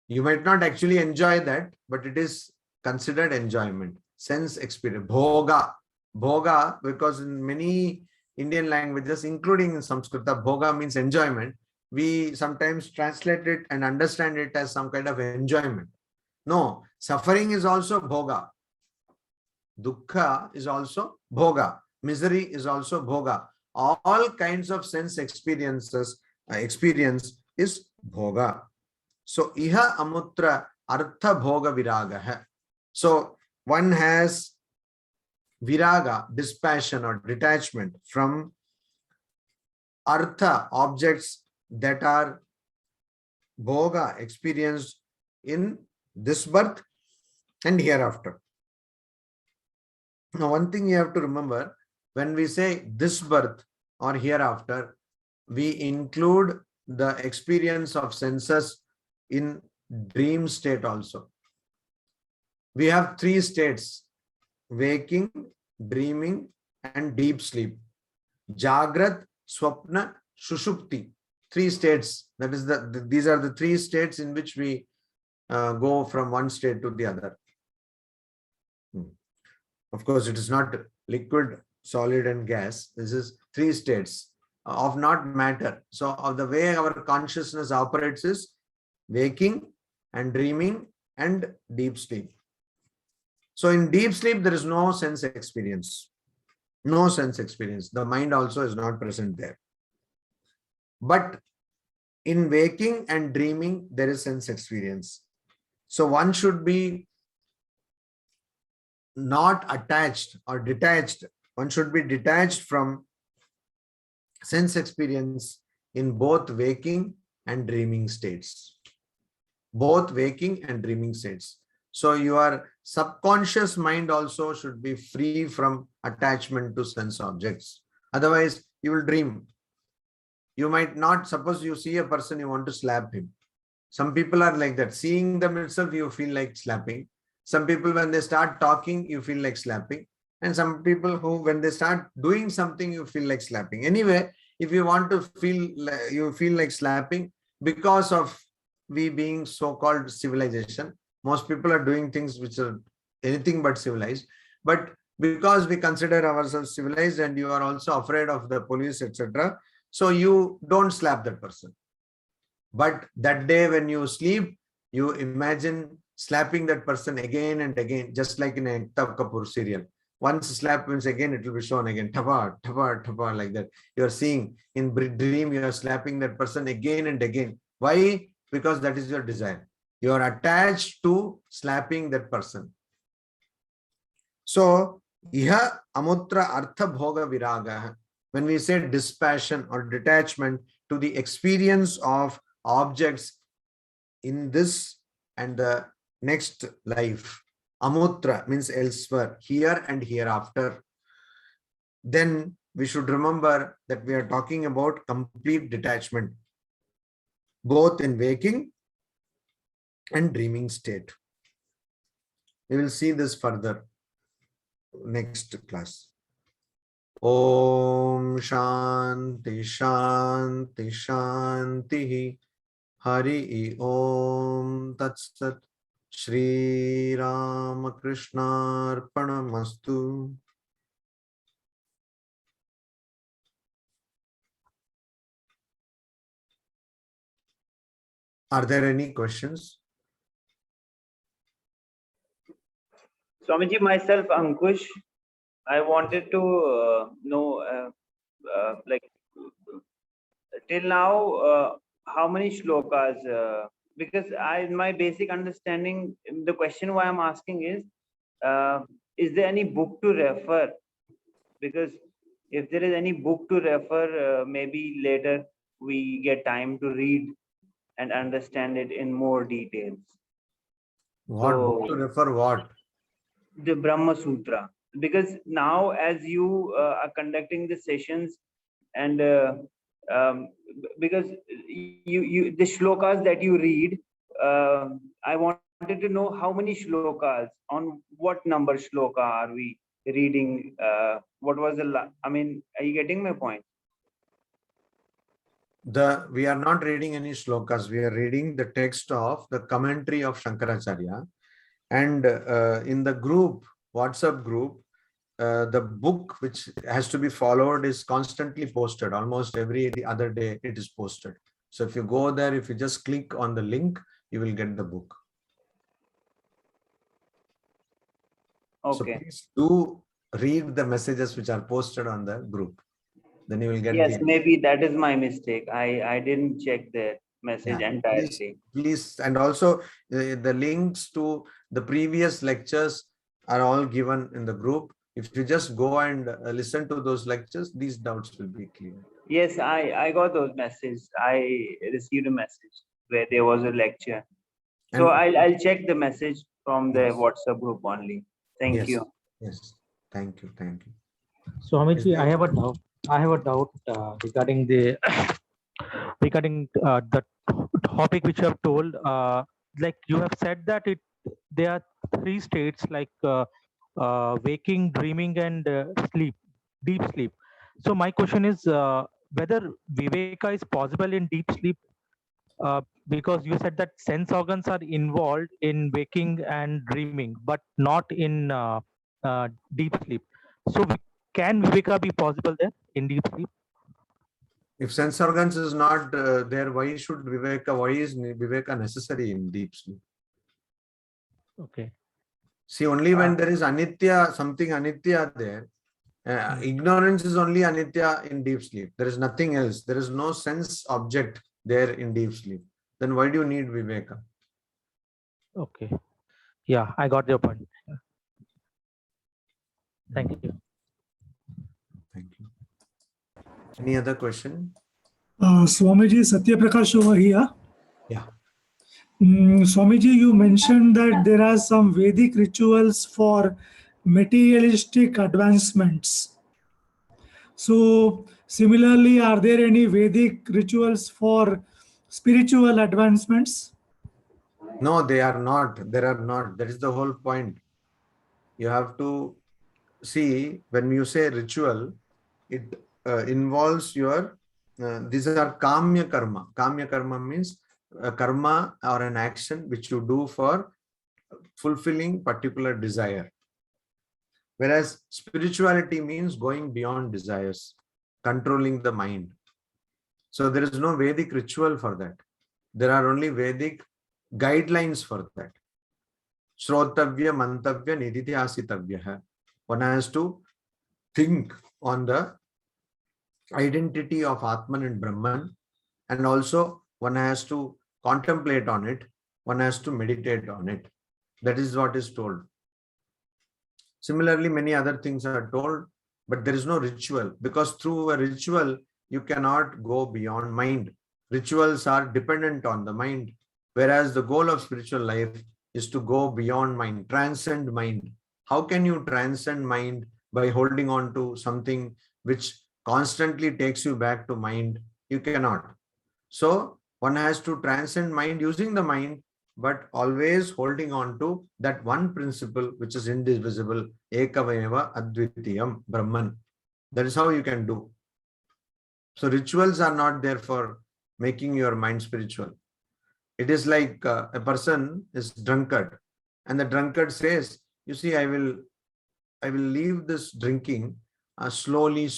You might not actually enjoy that, but it is considered enjoyment. Sense experience. Bhoga. Bhoga, because in many Indian languages, including in Samskrita, bhoga means enjoyment. We sometimes translate it and understand it as some kind of enjoyment. No, suffering is also bhoga. Dukkha is also bhoga. Misery is also bhoga. All kinds of sense experience is bhoga. So Iha Amutra Artha Bhoga Viraga. So one has viraga, dispassion or detachment from artha, objects that are bhoga, experienced in this birth and hereafter. Now, one thing you have to remember, when we say this birth or hereafter, we include the experience of senses in dream state also. We have three states: waking, dreaming, and deep sleep. Jagrat, Swapna, Shushupti. Three states. That is these are the three states in which we go from one state to the other. Of course, it is not liquid, solid, and gas. This is three states of not matter. So of the way our consciousness operates is waking and dreaming and deep sleep. So in deep sleep, there is no sense experience. No sense experience. The mind also is not present there. But in waking and dreaming, there is sense experience. So one should be not attached or detached. One should be detached from sense experience in both waking and dreaming states. Both waking and dreaming states. So your subconscious mind also should be free from attachment to sense objects. Otherwise, you will dream. You might not, suppose you see a person, you want to slap him. Some people are like that. Seeing them itself, you feel like slapping. Some people, when they start talking, you feel like slapping. And some people who, when they start doing something, you feel like slapping. Anyway, if you want to feel, you feel like slapping because of we being so-called civilization. Most people are doing things which are anything but civilized. But because we consider ourselves civilized and you are also afraid of the police, etc. So you don't slap that person. But that day when you sleep, you imagine slapping that person again and again, just like in a Ekta Kapoor serial. Once slap means again, it will be shown again, thapa, thapa, thapa, like that. You are seeing in dream, you are slapping that person again and again. Why? Because that is your desire. You are attached to slapping that person. So, iha amutra artha bhoga viraga. When we say dispassion or detachment to the experience of objects in this and the next life, amutra means elsewhere, here and hereafter, then we should remember that we are talking about complete detachment, both in waking and dreaming state. We will see this further next class. Om Shanti Shanti Shanti. Hari Om Tat Sat. Shri Ramakrishna Arpanamastu. Are there any questions?
Swamiji, myself, Ankush, I wanted to know, like, till now, how many shlokas? Because my basic understanding, the question why I'm asking is there any book to refer? Because if there is any book to refer, maybe later we get time to read and understand it in more details.
What book to refer? What?
The Brahma Sutra. Because now, as you are conducting the sessions, and because the shlokas that you read, I wanted to know how many shlokas, on what number shloka are we reading? What was the I mean, are you getting my point?
We are not reading any shlokas. We are reading the text of the commentary of Shankaracharya. And in the group, WhatsApp group, the book which has to be followed is constantly posted. Almost every other day it is posted. So if you go there, if you just click on the link, you will get the book.
Okay.
So please do read the messages which are posted on the group. Then you will get.
Yes, maybe that is my mistake. I didn't check the message entirely.
Please, and also the links to the previous lectures are all given in the group. If you just go and listen to those lectures, these doubts will be clear.
Yes, I got those messages. I received a message where there was a lecture. So I'll check the message from the WhatsApp group only. Thank you.
Yes, thank you, thank you.
So Amitji, I have a doubt. Regarding the the topic which you have told. Like you have said that there are three states, like waking, dreaming, and sleep, deep sleep. So my question is whether viveka is possible in deep sleep, because you said that sense organs are involved in waking and dreaming, but not in deep sleep. So can viveka be possible there in deep sleep?
If sense organs is not there, why should viveka? Why is viveka necessary in deep sleep?
Okay.
See, only when there is anitya, something anitya there, ignorance is only anitya in deep sleep. There is nothing else. There is no sense object there in deep sleep. Then why do you need viveka?
Okay. Yeah, I got your point. Thank you.
Thank you. Any other question?
Swamiji, Satya Prakash over here.
Yeah.
Swamiji, you mentioned that there are some Vedic rituals for materialistic advancements. So, similarly, are there any Vedic rituals for spiritual advancements?
No, they are not. There are not. That is the whole point. You have to see, when you say ritual, it involves your, these are kamya karma. Kamya karma means karma or an action which you do for fulfilling particular desire. Whereas spirituality means going beyond desires, controlling the mind. So there is no Vedic ritual for that. There are only Vedic guidelines for that. Shrotavya, mantavya, nididhyasitavya. One has to think on the identity of Atman and Brahman, and also one has to contemplate on it, one has to meditate on it. That is what is told. Similarly, many other things are told, but there is no ritual, because through a ritual, you cannot go beyond mind. Rituals are dependent on the mind, whereas the goal of spiritual life is to go beyond mind, transcend mind. How can you transcend mind? By holding on to something which constantly takes you back to mind? You cannot. So one has to transcend mind using the mind, but always holding on to that one principle which is indivisible, Ekavayeva Advitiyam Brahman. That is how you can do. So rituals are not there for making your mind spiritual. It is like a person is drunkard, and the drunkard says, you see, I will leave this drinking slowly.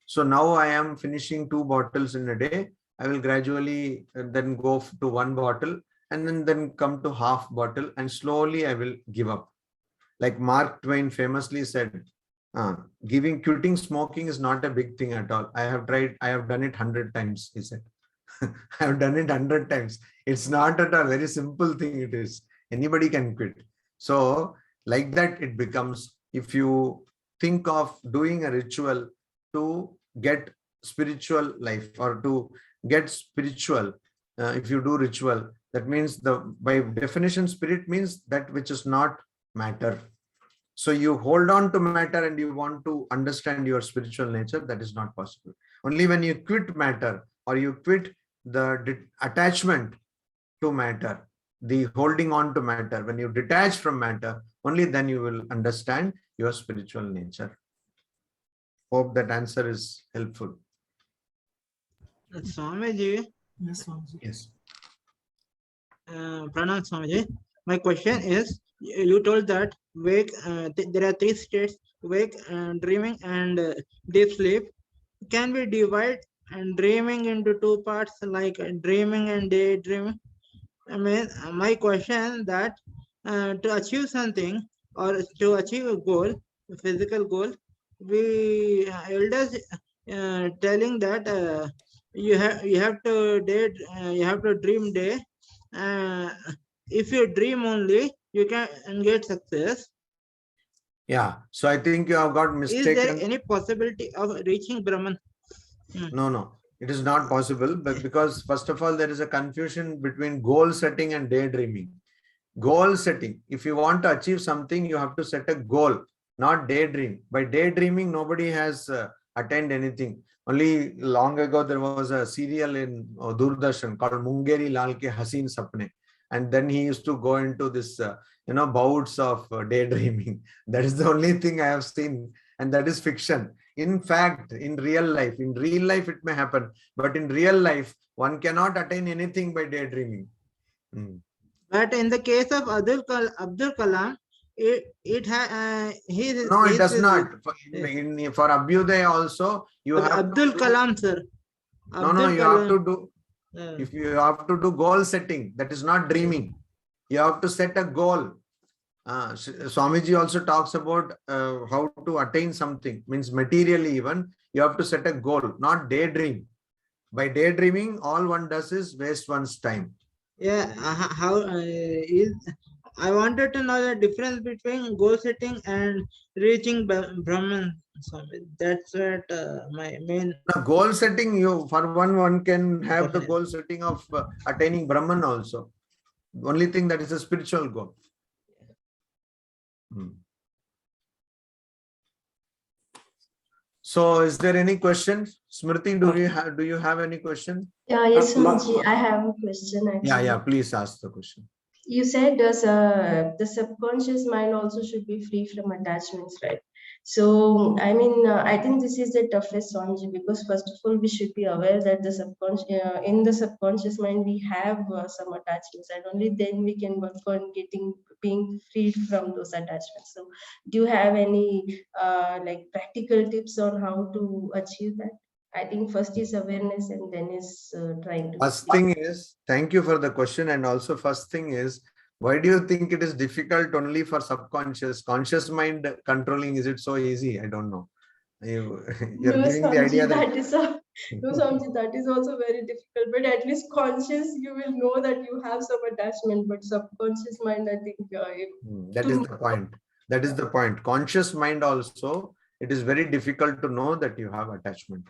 So now I am finishing 2 bottles in a day. I will gradually then go to 1 bottle, and then come to half bottle, and slowly I will give up. Like Mark Twain famously said, quitting smoking is not a big thing at all. I have done it 100 times, he said. I have done it 100 times. It's not at all very simple thing it is. Anybody can quit. So like that it becomes, if you think of doing a ritual to get spiritual life or to get spiritual, if you do ritual, that means by definition, spirit means that which is not matter. So you hold on to matter and you want to understand your spiritual nature, that is not possible. Only when you quit matter, or you quit the attachment to matter, the holding on to matter, when you detach from matter, only then you will understand your spiritual nature. Hope that answer is helpful.
Swamiji,
Yes, Swamiji.
Yes.
Pranam Swamiji, my question is, you told that wake, there are 3 states: wake, dreaming, and deep sleep. Can we divide dreaming into 2 parts, like dreaming and daydreaming? I mean, my question that to achieve something or to achieve a goal, a physical goal, we elders telling that you have to dream day. If you dream only, you can get success.
Yeah. So I think you have got
Is there
mistaken.
any possibility of reaching Brahman?
No, it is not possible. But because first of all, there is a confusion between goal setting and daydreaming. Goal setting, if you want to achieve something, you have to set a goal, not daydream. By daydreaming, nobody has attained anything. Only long ago, there was a serial in Doordarshan called Mungeri Lal Ke Haseen Sapne. And then he used to go into this, bouts of daydreaming. That is the only thing I have seen. And that is fiction. In fact, in real life it may happen. But in real life, one cannot attain anything by daydreaming.
But in the case of Abdul Kalam, it
does not. For Abhyuday also, you have
Abdul Kalam, sir.
Have to do. If you have to do goal setting, that is not dreaming. You have to set a goal. Swamiji also talks about how to attain something, means materially even, you have to set a goal, not daydream. By daydreaming, all one does is waste one's time.
Yeah, I wanted to know the difference between goal setting and reaching Brahman. That's what my main.
Goal setting, for one can have the goal setting of attaining Brahman also. The only thing that is a spiritual goal. So, is there any question? Smriti, do you have any question?
Yes, Swamiji, I have a question actually.
Yeah, please ask the question.
You said the subconscious mind also should be free from attachments, right? So, I mean, I think this is the toughest, Swamiji, because first of all, we should be aware that the subconscious, in the subconscious mind, we have some attachments, and only then we can work on being freed from those attachments. So, do you have any like practical tips on how to achieve that? I think first is awareness, and then is trying to.
First thing is, thank you for the question. And also first thing is, why do you think it is difficult only for subconscious? Conscious mind controlling, is it so easy? I don't know. You're
No,
giving the
Swamiji,
idea that
that is no, Swamiji, that is also very difficult. But at least conscious, you will know that you have some attachment. But subconscious mind, I think,
that is the point. That is the point. Conscious mind also, it is very difficult to know that you have attachment.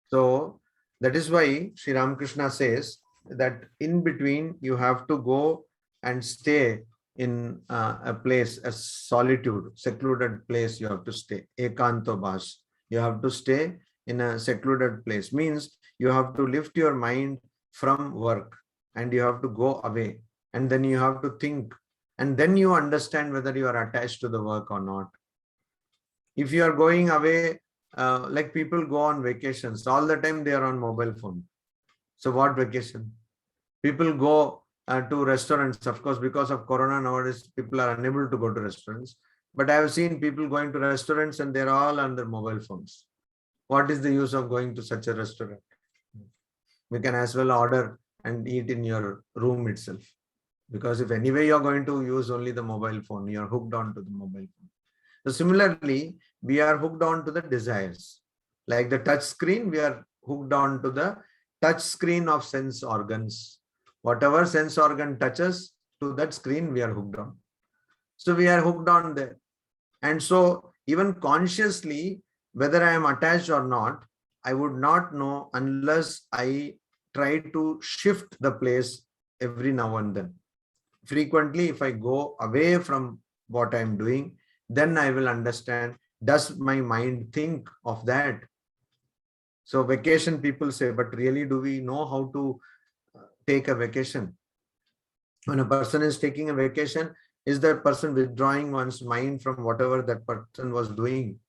So that is why Sri Ramakrishna says that in between you have to go and stay in a place, a solitude, secluded place. You have to stay. Ekanto bhas. You have to stay in a secluded place. Means you have to lift your mind from work and you have to go away. And then you have to think. And then you understand whether you are attached to the work or not. If you are going away, like people go on vacations, all the time they are on mobile phone. So what vacation? People go to restaurants, of course, because of Corona nowadays, people are unable to go to restaurants. But I have seen people going to restaurants and they're all on their mobile phones. What is the use of going to such a restaurant? We can as well order and eat in your room itself. Because if anyway you're going to use only the mobile phone, you're hooked on to the mobile phone. So similarly, we are hooked on to the desires. Like the touch screen, we are hooked on to the touch screen of sense organs. Whatever sense organ touches, to that screen we are hooked on. So we are hooked on there. And so even consciously, whether I am attached or not, I would not know unless I try to shift the place every now and then. Frequently, if I go away from what I'm doing, then I will understand, does my mind think of that? So vacation, people say, but really, do we know how to take a vacation? When a person is taking a vacation, is that person withdrawing one's mind from whatever that person was doing?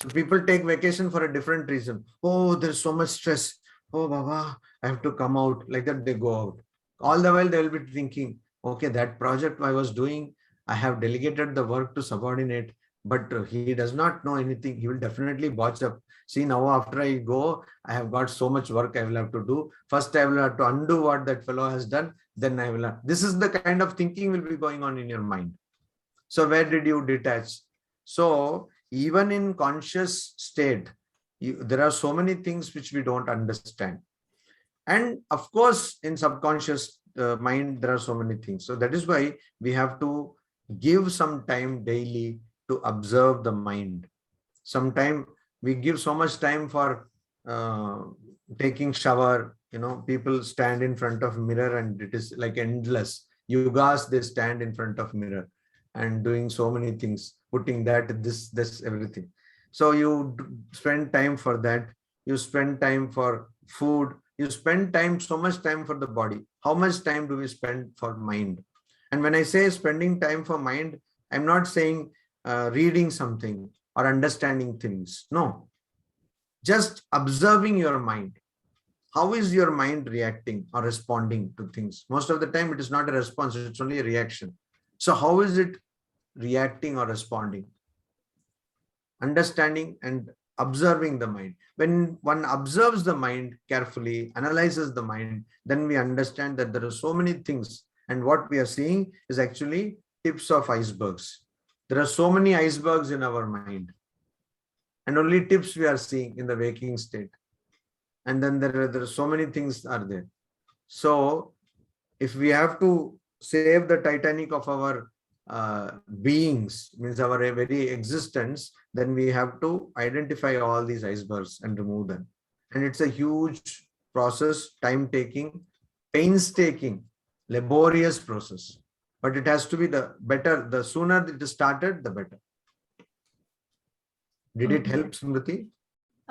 So people take vacation for a different reason. Oh, there's so much stress. Oh, Baba, I have to come out. Like that, they go out. All the while, they will be thinking, okay, that project I was doing, I have delegated the work to subordinate, but he does not know anything. He will definitely botch up. See, now after I go, I have got so much work I will have to do. First, I will have to undo what that fellow has done. Then I will have. This is the kind of thinking will be going on in your mind. So where did you detach? So even in conscious state, there are so many things which we don't understand. And of course, in subconscious mind, there are so many things. So that is why we have to give some time daily to observe the mind. Sometime we give so much time for taking shower. People stand in front of mirror and it is like endless. Yugas, they stand in front of mirror and doing so many things, putting that, this, everything. So you spend time for that. You spend time for food. You spend time, so much time for the body. How much time do we spend for mind? And when I say spending time for mind, I'm not saying reading something or understanding things. No, just observing your mind. How is your mind reacting or responding to things? Most of the time, it is not a response, it's only a reaction. So how is it reacting or responding? Understanding and observing the mind. When one observes the mind carefully, analyzes the mind, then we understand that there are so many things. And what we are seeing is actually tips of icebergs. There are so many icebergs in our mind. And only tips we are seeing in the waking state. And then there are so many things are there. So if we have to save the Titanic of our beings, means our very existence, then we have to identify all these icebergs and remove them. And it's a huge process, time-taking, painstaking, laborious process. But it has to be the better. The sooner it is started, the better. Did it help, Smriti?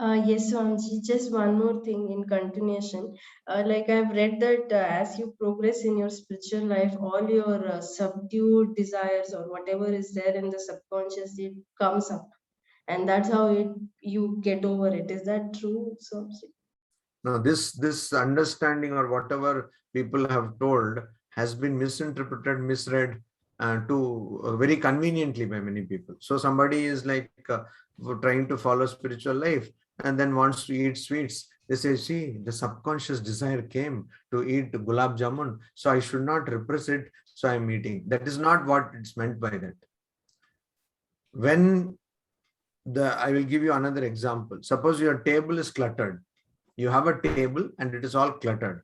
Yes, Swamiji, just one more thing in continuation. Like I've read that as you progress in your spiritual life, all your subdued desires or whatever is there in the subconscious, it comes up. And that's how you get over it. Is that true, Swamiji?
Now, this understanding or whatever people have told has been misinterpreted, misread to very conveniently by many people. So somebody is like trying to follow spiritual life and then wants to eat sweets. They say, see, the subconscious desire came to eat gulab jamun, so I should not repress it, so I'm eating. That is not what it's meant by that. When I will give you another example. Suppose your table is cluttered. You have a table and it is all cluttered.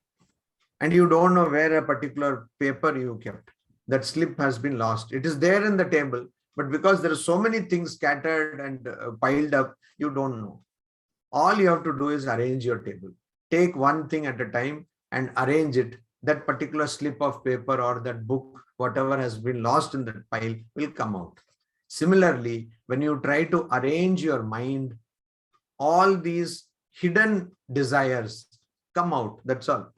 And you don't know where a particular paper you kept. That slip has been lost. It is there in the table, but because there are so many things scattered and piled up, you don't know. All you have to do is arrange your table. Take one thing at a time and arrange it. That particular slip of paper or that book, whatever has been lost in that pile, will come out. Similarly, when you try to arrange your mind, all these hidden desires come out. That's all.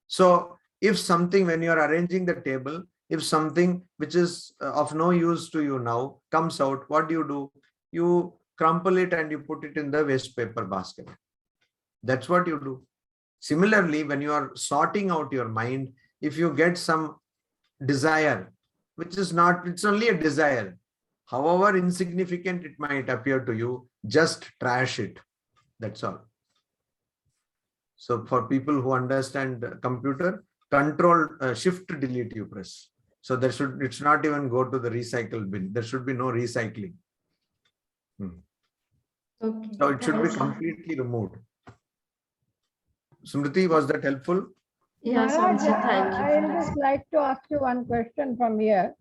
So if something, when you are arranging the table, if something which is of no use to you now comes out, what do? You crumple it and you put it in the waste paper basket. That's what you do. Similarly, when you are sorting out your mind, if you get some desire, which is not, it's only a desire, however insignificant it might appear to you, just trash it. That's all. So for people who understand computer, control shift delete you press. So there should, it's not even go to the recycle bin. There should be no recycling.
Okay.
So it should be
Thanks.
completely removed. Smriti, was that helpful?
Yeah,
Maharaj,
Swamiji, thank you.
I
for
would
this.
just like to ask you one question from here.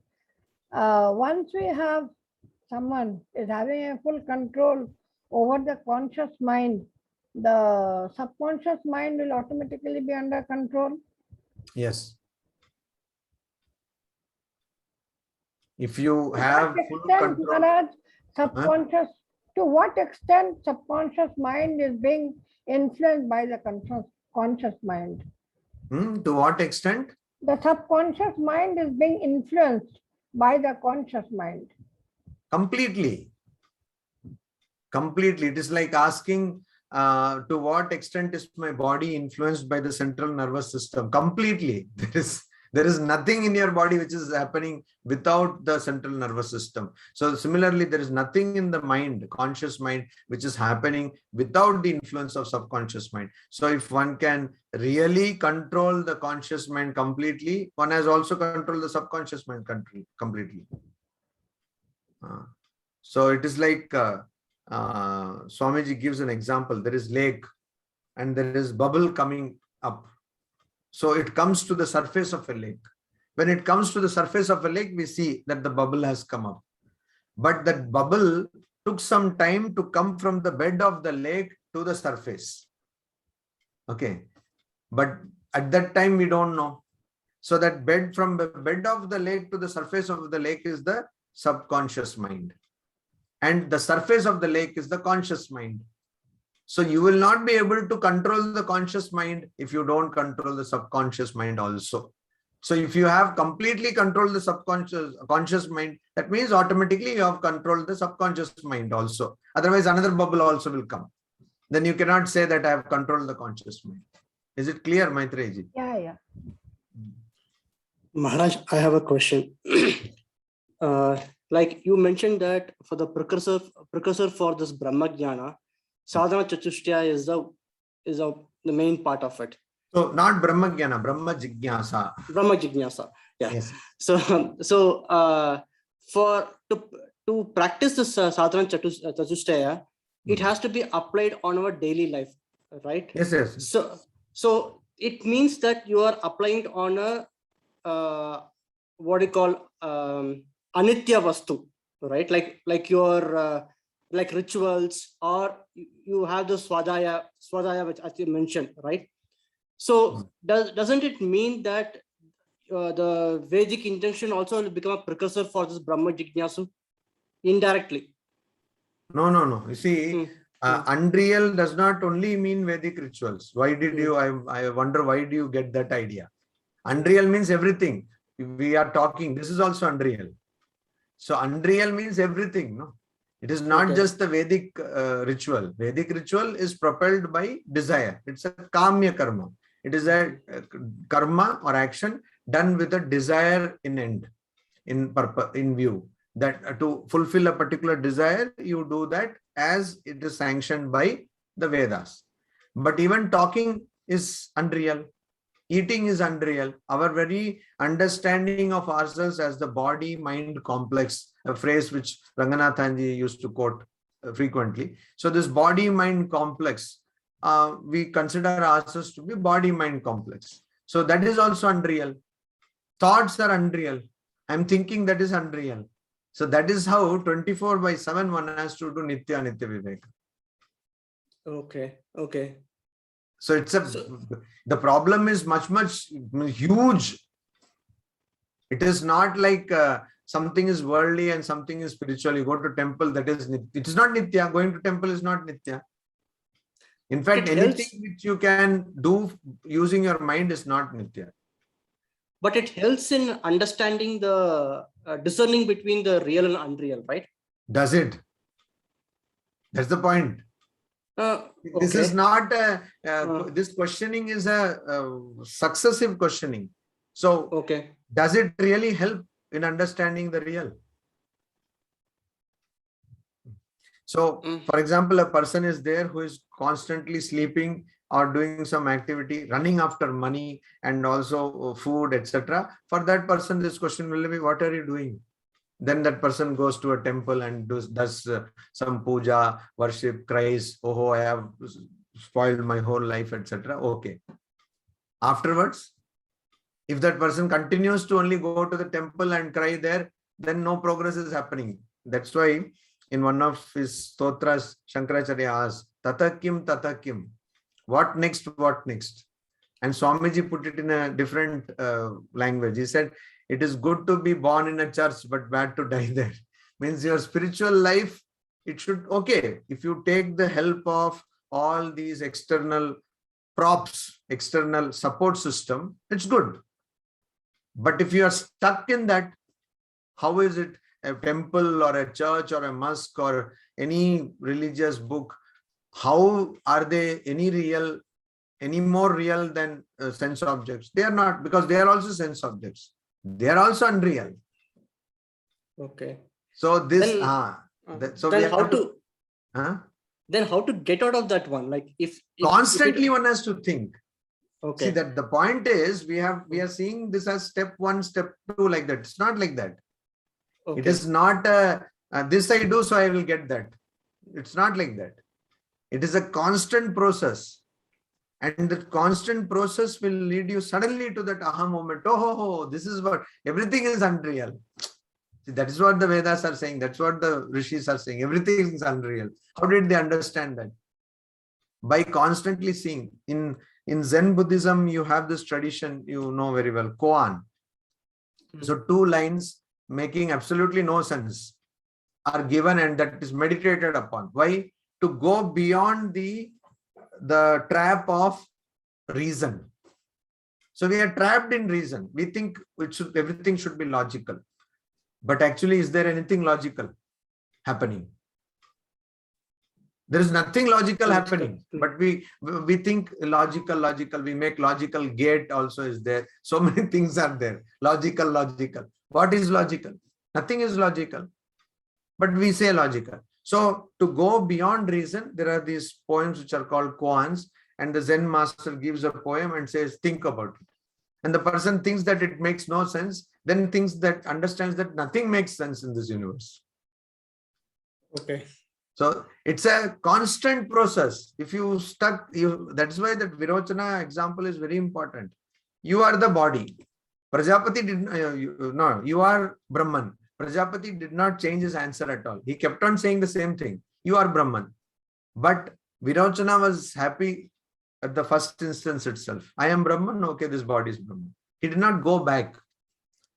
Once we have someone is having a full control over the conscious mind, the subconscious mind will automatically be under control.
Yes. If you
To
have
what
full
extent,
control.
Maharaj, subconscious, to what extent subconscious mind is being influenced by the conscious mind?
To what extent?
The subconscious mind is being influenced by the conscious mind.
Completely. Completely. It is like asking to what extent is my body influenced by the central nervous system? Completely. There is nothing in your body which is happening without the central nervous system. So similarly, there is nothing in the mind, conscious mind, which is happening without the influence of subconscious mind. So if one can really control the conscious mind completely, one has also controlled the subconscious mind completely. So it is like Swamiji gives an example. There is lake and there is bubble coming up. So it comes to the surface of a lake. When it comes to the surface of a lake, we see that the bubble has come up. But that bubble took some time to come from the bed of the lake to the surface. Okay. But at that time, we don't know. So that bed, from the bed of the lake to the surface of the lake, is the subconscious mind. And the surface of the lake is the conscious mind. So you will not be able to control the conscious mind if you don't control the subconscious mind also. So if you have completely controlled the conscious mind, that means automatically you have controlled the subconscious mind also. Otherwise, another bubble also will come. Then you cannot say that I have controlled the conscious mind. Is it clear, Maitreji?
Yeah.
Maharaj, I have a question. Like you mentioned that for the precursor for this Brahma Jnana, Sadhana Chatushtaya is the main part of it.
So not Brahma Jnana, Brahma Jignasa.
Brahma Jignasa. Yeah.
Yes.
So to practice this Sadhana Chatushtaya, it has to be applied on our daily life, right?
Yes, yes.
So it means that you are applying on a what do you call anitya vastu, right? Like your like rituals, or you have the swadhyaya which as you mentioned, right? So doesn't it mean that the Vedic intention also will become a precursor for this Brahma Jignasu indirectly?
No. You see, Unreal does not only mean Vedic rituals. Why did you, I wonder, why do you get that idea? Unreal means everything. We are talking, this is also unreal. So unreal means everything. No, it is not just the Vedic ritual. Vedic ritual is propelled by desire. It's a kamya karma. It is a karma or action done with a desire in end, in purpose, in view. That to fulfill a particular desire, you do that as it is sanctioned by the Vedas. But even talking is unreal. Eating is unreal. Our very understanding of ourselves as the body-mind complex, a phrase which Ranganathanji used to quote frequently. So this body-mind complex, we consider ourselves to be body-mind complex. So that is also unreal. Thoughts are unreal. I'm thinking, that is unreal. So that is how 24/7 one has to do Nitya Nitya Viveka.
Okay.
So it's the problem is much huge. It is not like something is worldly and something is spiritual. You go to temple, that is, it is not Nitya. Going to temple is not Nitya. In fact, anything which you can do using your mind is not Nitya.
But it helps in understanding the discerning between the real and unreal, right?
Does it? That's the point. This is not this questioning is a successive questioning. So does it really help in understanding the real? So for example, a person is there who is constantly sleeping or doing some activity, running after money and also food, etc. For that person, this question will be, what are you doing? Then that person goes to a temple and does some puja, worship, cries, oh, I have spoiled my whole life, etc. Okay. Afterwards, if that person continues to only go to the temple and cry there, then no progress is happening. That's why in one of his stotras, Shankaracharya asks, Tatakim, Tatakim. What next? What next? And Swamiji put it in a different language. He said, it is good to be born in a church, but bad to die there. Means your spiritual life, it should, okay, if you take the help of all these external props, external support system, it's good. But if you are stuck in that, how is it a temple or a church or a mosque or any religious book? How are they any more real than sense objects? They are not, because they are also sense objects. They are also unreal.
Okay.
So this,
then how to get out of that one? Like if
constantly one has to think.
Okay.
See that the point is we are seeing this as step 1, step 2 like that. It's not like that. Okay. It is not this I do, so I will get that. It's not like that. It is a constant process. And the constant process will lead you suddenly to that aha moment. Oh, this is what, everything is unreal. See, that is what the Vedas are saying. That's what the Rishis are saying. Everything is unreal. How did they understand that? By constantly seeing. In Zen Buddhism, you have this tradition, you know very well, koan. So 2 lines making absolutely no sense are given and that is meditated upon. Why? To go beyond the trap of reason. So we are trapped in reason. We think everything should be logical. But actually, is there anything logical happening? There is nothing logical happening. But we think logical. We make logical gate also is there. So many things are there. Logical. What is logical? Nothing is logical. But we say logical. So to go beyond reason, there are these poems which are called koans, and the Zen master gives a poem and says, think about it. And the person thinks that it makes no sense, then understands that nothing makes sense in this universe.
Okay.
So it's a constant process. If you stuck, that's why that Virochana example is very important. You are the body. Prajapati didn't, you are Brahman. Prajapati did not change his answer at all. He kept on saying the same thing. You are Brahman. But Virochana was happy at the first instance itself. I am Brahman. Okay, this body is Brahman. He did not go back.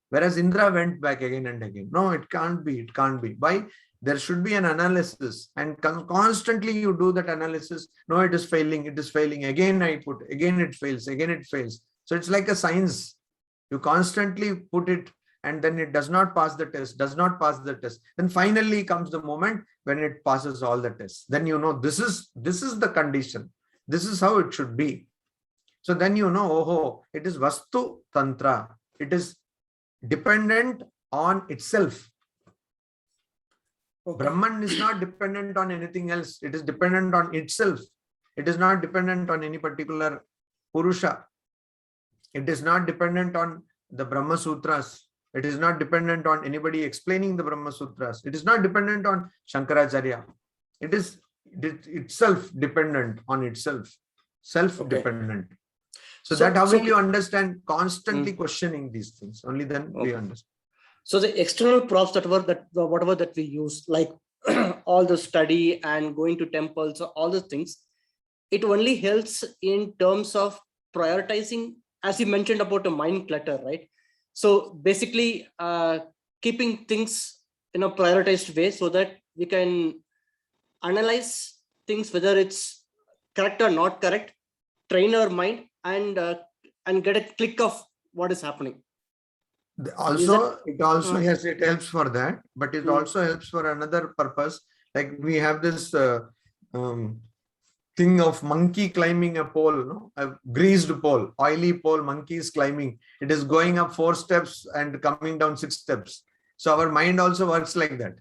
Whereas Indra went back again and again. No, it can't be. It can't be. Why? There should be an analysis, and constantly you do that analysis. No, it is failing. It is failing. Again, I put, again it fails. Again, it fails. So it's like a science. You constantly put it, and then it does not pass the test, does not pass the test. Then finally comes the moment when it passes all the tests. Then you know this is the condition. This is how it should be. So then you know, oh, it is Vastu Tantra. It is dependent on itself.
Okay.
Brahman is not dependent on anything else. It is dependent on itself. It is not dependent on any particular Purusha. It is not dependent on the Brahma Sutras. It is not dependent on anybody explaining the Brahma Sutras. It is not dependent on Shankaracharya. It is itself dependent on itself. Self-dependent. So that how will you understand constantly questioning these things? Only then we understand.
So the external props whatever that we use, like all the study and going to temples, all the things, it only helps in terms of prioritizing, as you mentioned about a mind clutter, right? So basically keeping things in a prioritized way so that we can analyze things, whether it's correct or not correct, train our mind and get a click of what is happening.
Also, yes, it helps for that, but it also helps for another purpose. Like we have this thing of monkey climbing a pole, no? A greased pole, oily pole, monkey is climbing. It is going up 4 steps and coming down 6 steps. So our mind also works like that.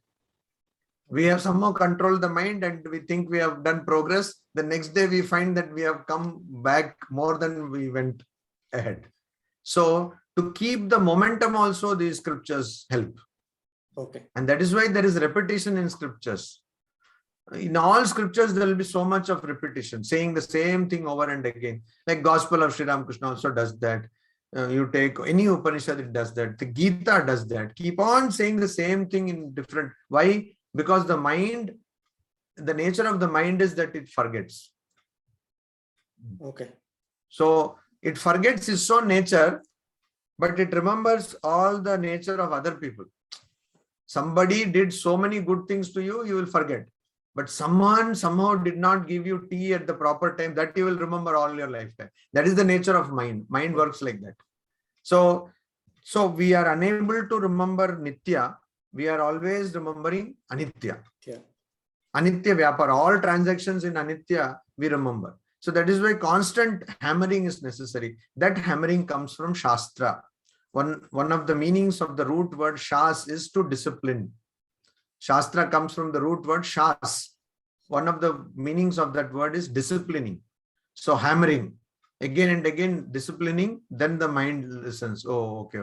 We have somehow controlled the mind and we think we have done progress. The next day we find that we have come back more than we went ahead. So to keep the momentum also, these scriptures help.
Okay.
And that is why there is repetition in scriptures. In all scriptures, there will be so much of repetition, saying the same thing over and again. Like Gospel of Sri Ramakrishna also does that. You take any Upanishad, it does that. The Gita does that. Keep on saying the same thing in different. Why? Because the mind, the nature of the mind is that it forgets.
Okay.
So it forgets its own nature, but it remembers all the nature of other people. Somebody did so many good things to you, you will forget. But someone somehow did not give you tea at the proper time, that you will remember all your lifetime. That is the nature of mind. Mind works like that. So we are unable to remember Nitya. We are always remembering Anitya.
Yeah.
Anitya Vyapara. All transactions in Anitya, we remember. So that is why constant hammering is necessary. That hammering comes from Shastra. One of the meanings of the root word Shas is to discipline. Shastra comes from the root word Shas. One of the meanings of that word is disciplining. So hammering, again and again disciplining, then the mind listens. Oh, okay.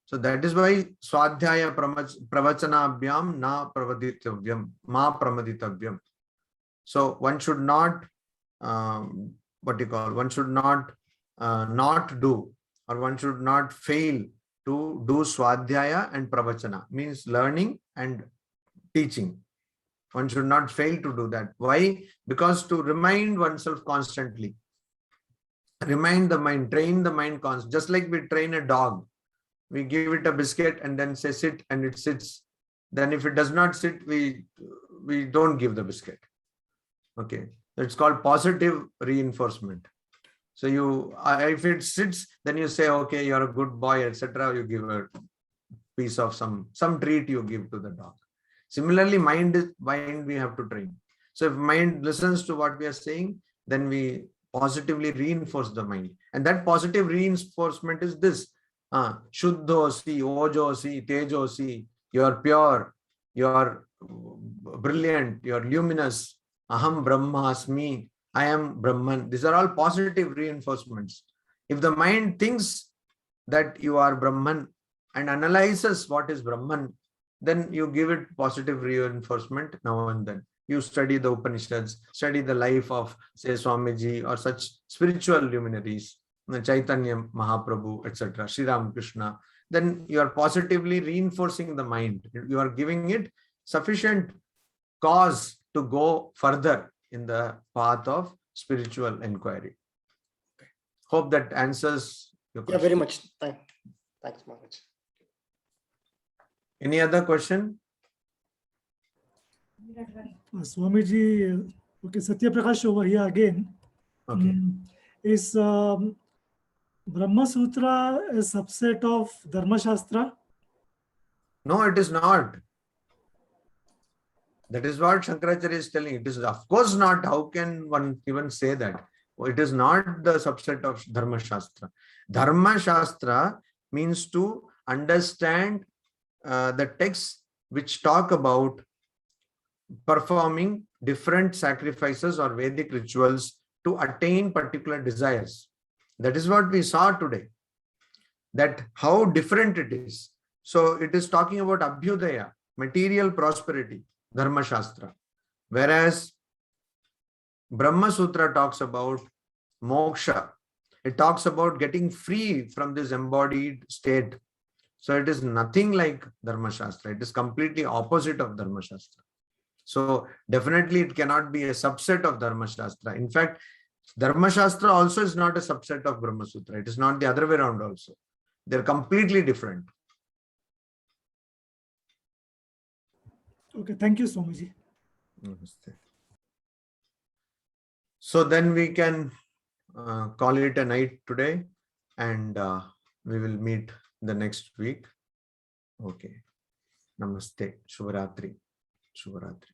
So that is why Swadhyaya Pravachana Abhyam na pravaditavyam, ma pramaditavyam. So one should not, one should not do, or one should not fail to do Swadhyaya and Pravachana, means learning and teaching. One should not fail to do that. Why? Because to remind oneself constantly, remind the mind, train the mind constantly. Just like we train a dog, we give it a biscuit and then say sit, and it sits. Then if it does not sit, we don't give the biscuit. Okay, it's called positive reinforcement. So if it sits, then you say, okay, you're a good boy, etc. You give a piece of some treat you give to the dog. Similarly, mind we have to train. So if mind listens to what we are saying, then we positively reinforce the mind. And that positive reinforcement is this. Shuddhosi, Ojosi, Tejosi, you are pure, you are brilliant, you are luminous. Aham Brahmasmi, I am Brahman. These are all positive reinforcements. If the mind thinks that you are Brahman and analyzes what is Brahman, then you give it positive reinforcement now and then. You study the Upanishads, study the life of, say, Swamiji or such spiritual luminaries, Chaitanya Mahaprabhu, etc., Sri Ramakrishna. Then you are positively reinforcing the mind. You are giving it sufficient cause to go further in the path of spiritual inquiry. Hope that answers your question.
Yeah, very much. Thanks, Maharaj.
Any other question?
Swamiji, okay, Satya Prakash over here again.
Okay.
Is Brahma Sutra a subset of Dharma Shastra?
No, it is not. That is what Shankaracharya is telling. It is of course not. How can one even say that? It is not the subset of Dharma Shastra. Dharma Shastra means to understand the texts which talk about performing different sacrifices or Vedic rituals to attain particular desires. That is what we saw today. That how different it is. So it is talking about Abhyudaya, material prosperity, Dharma Shastra. Whereas Brahma Sutra talks about moksha. It talks about getting free from this embodied state. So it is nothing like Dharma Shastra. It is completely opposite of Dharma Shastra. So definitely it cannot be a subset of Dharma Shastra. In fact, Dharma Shastra also is not a subset of Brahma Sutra. It is not the other way around also. They're completely different.
Okay, thank you, Swamiji.
Namaste. So then we can call it a night today, and we will meet the next week. Okay. Namaste. Shubharatri. Shubharatri.